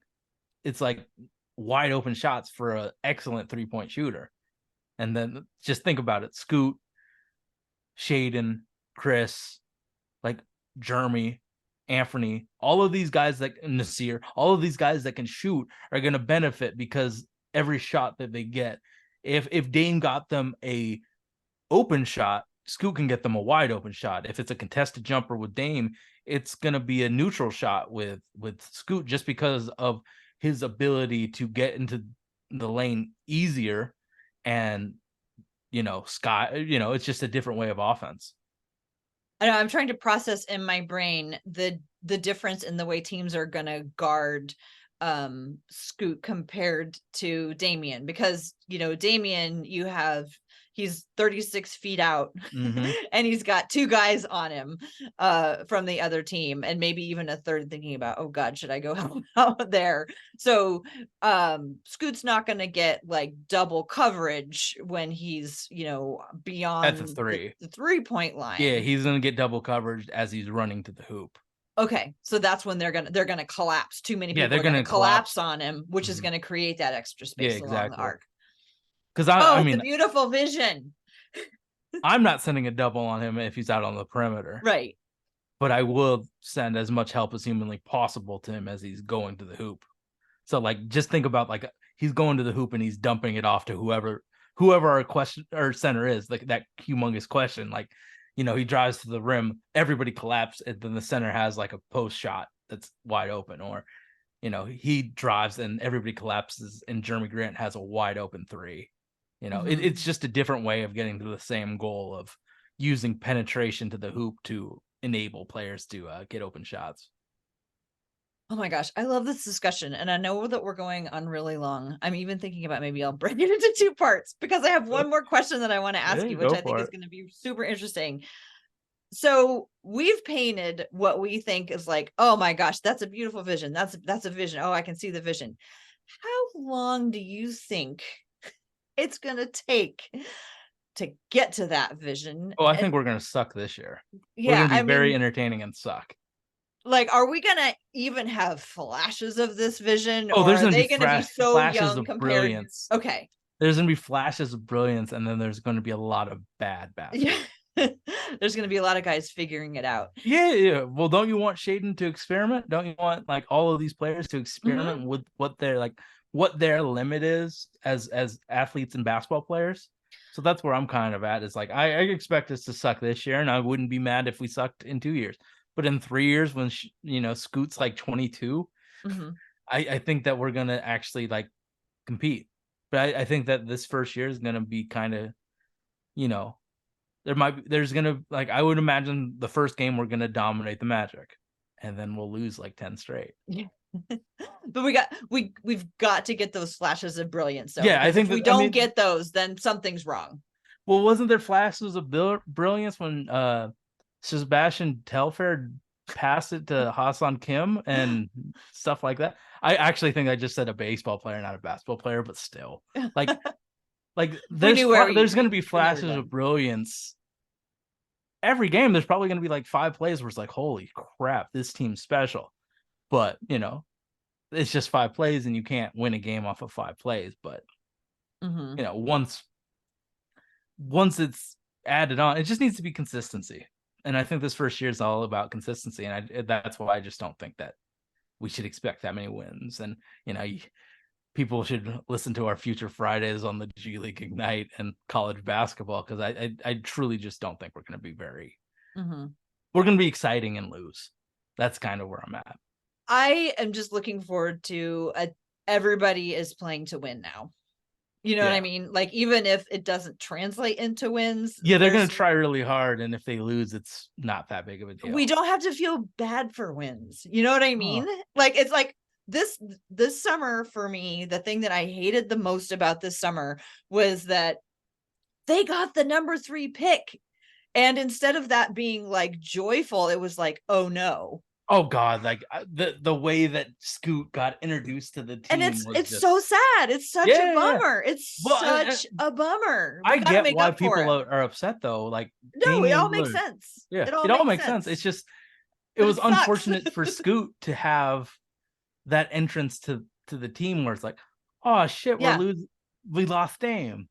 it's like wide open shots for an excellent 3-point shooter. And then just think about it Scoot, Shaden, Chris, like Jeremy, Anthony, all of these guys that Nasir, all of these guys that can shoot are going to benefit because every shot that they get, if Dame got them a open shot, Scoot can get them a wide open shot. If it's a contested jumper with Dame, it's going to be a neutral shot with Scoot just because of his ability to get into the lane easier and it's just a different way of offense. I know I'm trying to process in my brain the difference in the way teams are gonna guard Scoot compared to Damian, because Damian, he's 36 feet out Mm-hmm. and he's got 2 guys on him from the other team, and maybe even a third thinking about, oh god, should I go out there? So Scoot's not gonna get like double coverage when he's At the beyond three. the 3-point Yeah, line. he's gonna get double coverage as he's running to the hoop. Okay, so that's when they're gonna collapse. Too many Yeah, people they're are gonna gonna collapse collapse. on him, which is Mhm. gonna create that extra Yeah, space along the exactly. arc. Because I Oh, it's a mean, beautiful vision. I'm not sending a double on him if he's out on the perimeter, Right. but I will send as much help as humanly possible to him as he's going to the hoop. So like, just think about like he's going to the hoop and he's dumping it off to whoever our question or center is, like that humongous question. Like he drives to the rim, everybody collapses, and then the center has like a post shot that's wide open, or he drives and everybody collapses and Jeremy Grant has a wide open three. It's just a different way of getting to the same goal of using penetration to the hoop to enable players to get open shots. Oh my gosh, I love this discussion. And I know that we're going on really long. I'm even thinking about maybe I'll break it into 2 parts because I have one more question that I want to ask you, which I think is going to be super interesting. So we've painted what we think is like, oh my gosh, that's a beautiful vision. That's a vision. Oh, I can see the vision. How long do you think it's going to take to get to that vision? Oh, I think we're going to suck this year. We're Yeah, going to be very entertaining and suck. Like, are we gonna even have flashes of this vision, Oh, or there's are going to they be gonna be so flashes young of compared? brilliance. Okay. There's going to be flashes of brilliance, and then there's going to be a lot of bad basketball. Yeah. There's going to be a lot of guys figuring it out. Yeah. Well, don't you want Shaden to experiment? Don't you want like all of these players to experiment with what their limit is as athletes and basketball players? So that's where I'm kind of at. Is like I expect us to suck this year, and I wouldn't be mad if we sucked in 2 years. But in 3 years, when Scoot's like 22, I think that we're gonna actually like compete. But I think that this first year is gonna be kind of, there's gonna, like, I would imagine the first game we're gonna dominate the Magic, and then we'll lose like 10 straight. Yeah. But we've got to get those flashes of brilliance. So Yeah, I think if we don't get those, then something's wrong. Well, wasn't there flashes of brilliance when Sebastian Telfair passed it to Hassan Kim and stuff like that? I actually think I just said a baseball player, not a basketball player, but still, like there's going to be flashes of brilliance every game. There's probably going to be like 5 plays where it's like, holy crap, this team's special. But it's just 5 plays, and you can't win a game off of 5 plays. But once it's added on, it just needs to be consistency. And I think this first year is all about consistency. And that's why I just don't think that we should expect that many wins. And, people should listen to our future Fridays on the G League Ignite and college basketball, because I truly just don't think we're going to be we're going to be exciting and lose. That's kind of where I'm at. I am just looking forward to everybody is playing to win now. You know what I mean? Like, even if it doesn't translate into wins. Yeah, they're going to try really hard. And if they lose, it's not that big of a deal. We don't have to feel bad for wins. You know what I mean? Like, it's like this summer for me, the thing that I hated the most about this summer was that they got the number 3 pick. And instead of that being like joyful, it was like, oh no. Oh God! Like the way that Scoot got introduced to the team, and it's so sad. It's such a bummer. It's such a bummer. I get why people are upset though. Like, no, it all makes sense. Yeah, it all makes sense. It's just it was unfortunate for Scoot to have that entrance to the team where it's like, oh shit, we lost Dame.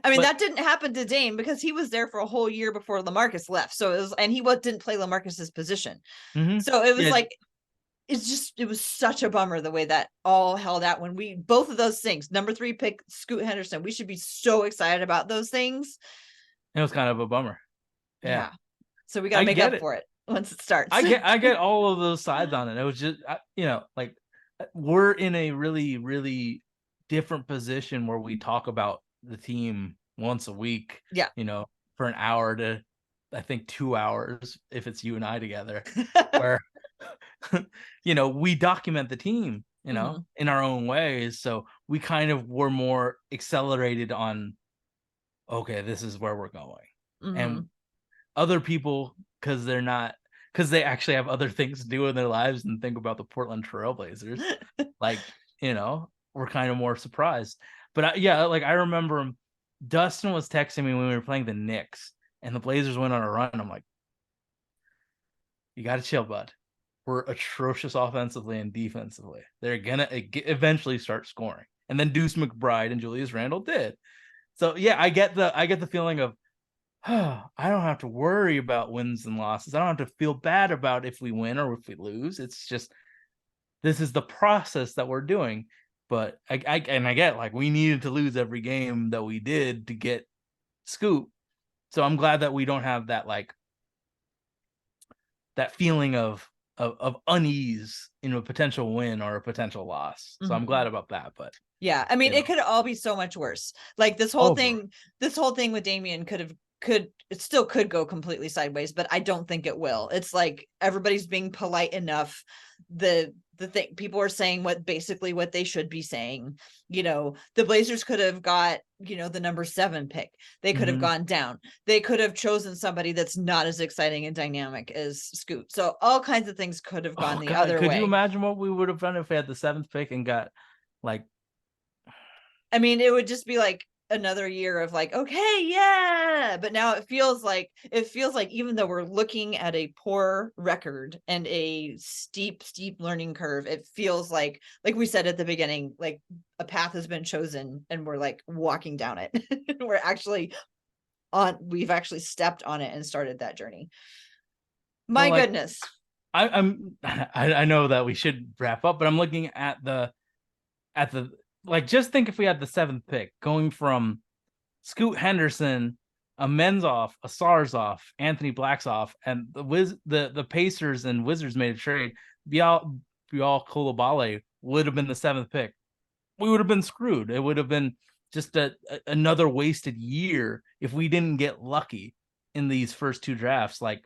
I mean, that didn't happen to Dame because he was there for a whole year before LaMarcus left. So it was, and he didn't play LaMarcus's position. So it was like, it was such a bummer the way that all held out when both of those things, number 3 pick Scoot Henderson, we should be so excited about those things. It was kind of a bummer. Yeah. So we got to make up for it once it starts. I get all of those sides on it. It was just, like, we're in a really, really different position where we talk about the team once a week, for an hour to, I think, 2 hours if it's you and I together, where we document the team in our own ways. So we kind of were more accelerated on, okay, this is where we're going. And other people, because they actually have other things to do in their lives and think about the Portland Trailblazers, like, we're kind of more surprised. But I remember Dustin was texting me when we were playing the Knicks and the Blazers went on a run. I'm like, you got to chill, bud. We're atrocious offensively and defensively. They're going to eventually start scoring. And then Deuce McBride and Julius Randle did. So, yeah, I get the feeling of, I don't have to worry about wins and losses. I don't have to feel bad about if we win or if we lose. It's just, this is the process that we're doing. But I get, like, we needed to lose every game that we did to get Scoop. So I'm glad that we don't have that like that feeling of unease in a potential win or a potential loss. So I'm glad about that. But yeah, I mean, it could all be so much worse. Like this whole thing with Damian it still could go completely sideways, but I don't think it will. It's like everybody's being polite enough. The thing people are saying basically what they should be saying. The Blazers could have got, the number 7 pick. They could have gone down. They could have chosen somebody that's not as exciting and dynamic as Scoot. So all kinds of things could have gone the other way. Could you imagine what we would have done if we had the 7th pick and got like, I mean, it would just be like another year of like, okay, yeah. But now it feels like even though we're looking at a poor record and a steep learning curve, it feels like we said at the beginning, like a path has been chosen and we're like walking down it. We've actually stepped on it and started that journey. My goodness. I know that we should wrap up, but I'm looking at the like, just think if we had the 7th pick going from Scoot Henderson, a Menzoff, a Sarzov, Anthony Blacksoff, and the Pacers and Wizards made a trade. Bial Coulibaly would have been the 7th pick. We would have been screwed. It would have been just another wasted year if we didn't get lucky in these first 2 drafts. Like,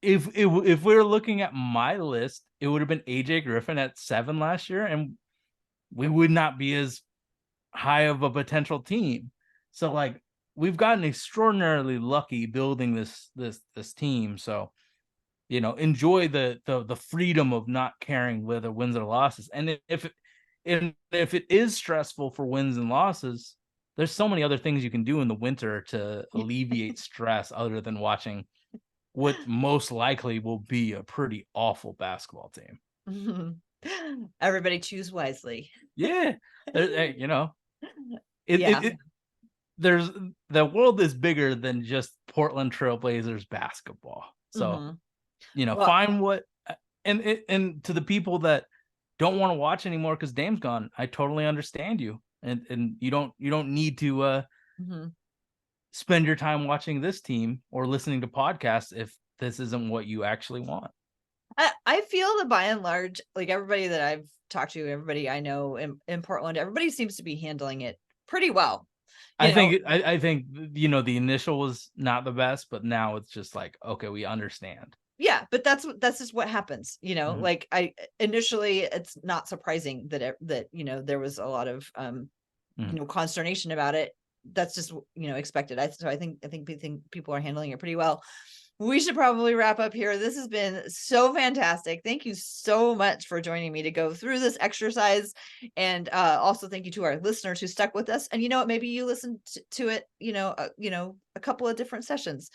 if we're looking at my list, it would have been AJ Griffin at 7 last year, and we would not be as high of a potential team. So like, we've gotten extraordinarily lucky building this team. So, enjoy the freedom of not caring whether wins or losses. And if it is stressful for wins and losses, there's so many other things you can do in the winter to alleviate stress other than watching what most likely will be a pretty awful basketball team. Everybody choose wisely. Yeah. There's the world is bigger than just Portland Trailblazers basketball. So, find what, and to the people that don't want to watch anymore because Dame's gone, I totally understand you. And you don't need to spend your time watching this team or listening to podcasts if this isn't what you actually want. I feel that by and large, like everybody that I've talked to, everybody I know in Portland, everybody seems to be handling it pretty well. I think the initial was not the best, but now it's just like, okay, we understand. Yeah, but that's just what happens, like initially it's not surprising that there was a lot of consternation about it. That's just expected. I think people are handling it pretty well. We should probably wrap up here. This has been so fantastic. Thank you so much for joining me to go through this exercise. And also thank you to our listeners who stuck with us. And you know what, maybe you listened to it, a couple of different sessions.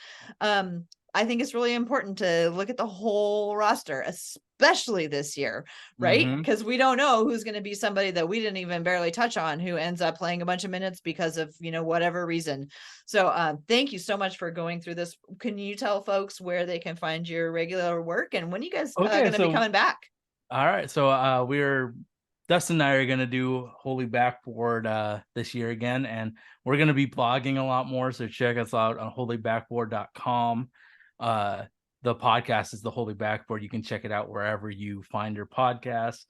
I think it's really important to look at the whole roster, especially this year, right? Because we don't know who's going to be somebody that we didn't even barely touch on who ends up playing a bunch of minutes because of, whatever reason. So thank you so much for going through this. Can you tell folks where they can find your regular work and when you guys are going to be coming back? All right. So Dustin and I are going to do Holy Backboard this year again, and we're going to be blogging a lot more. So check us out on holybackboard.com. The podcast is the Holy Backboard. You can check it out wherever you find your podcasts.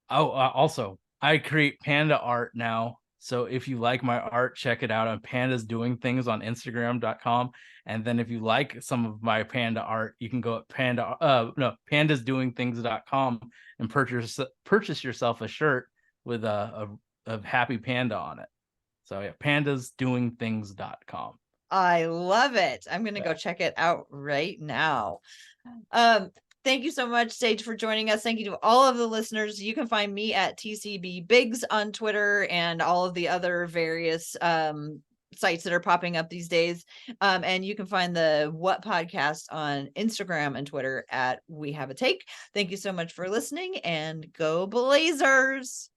Also, I create panda art now. So if you like my art, check it out on Pandas Doing Things on Instagram.com. And then if you like some of my panda art, you can go at pandasdoingthings.com and purchase yourself a shirt with a happy panda on it. So yeah, pandasdoingthings.com. I love it. I'm going to go check it out right now. Thank you so much, Sage, for joining us. Thank you to all of the listeners. You can find me at TCB Biggs on Twitter and all of the other various sites that are popping up these days. And you can find the What Podcast on Instagram and Twitter at We Have a Take. Thank you so much for listening, and go Blazers.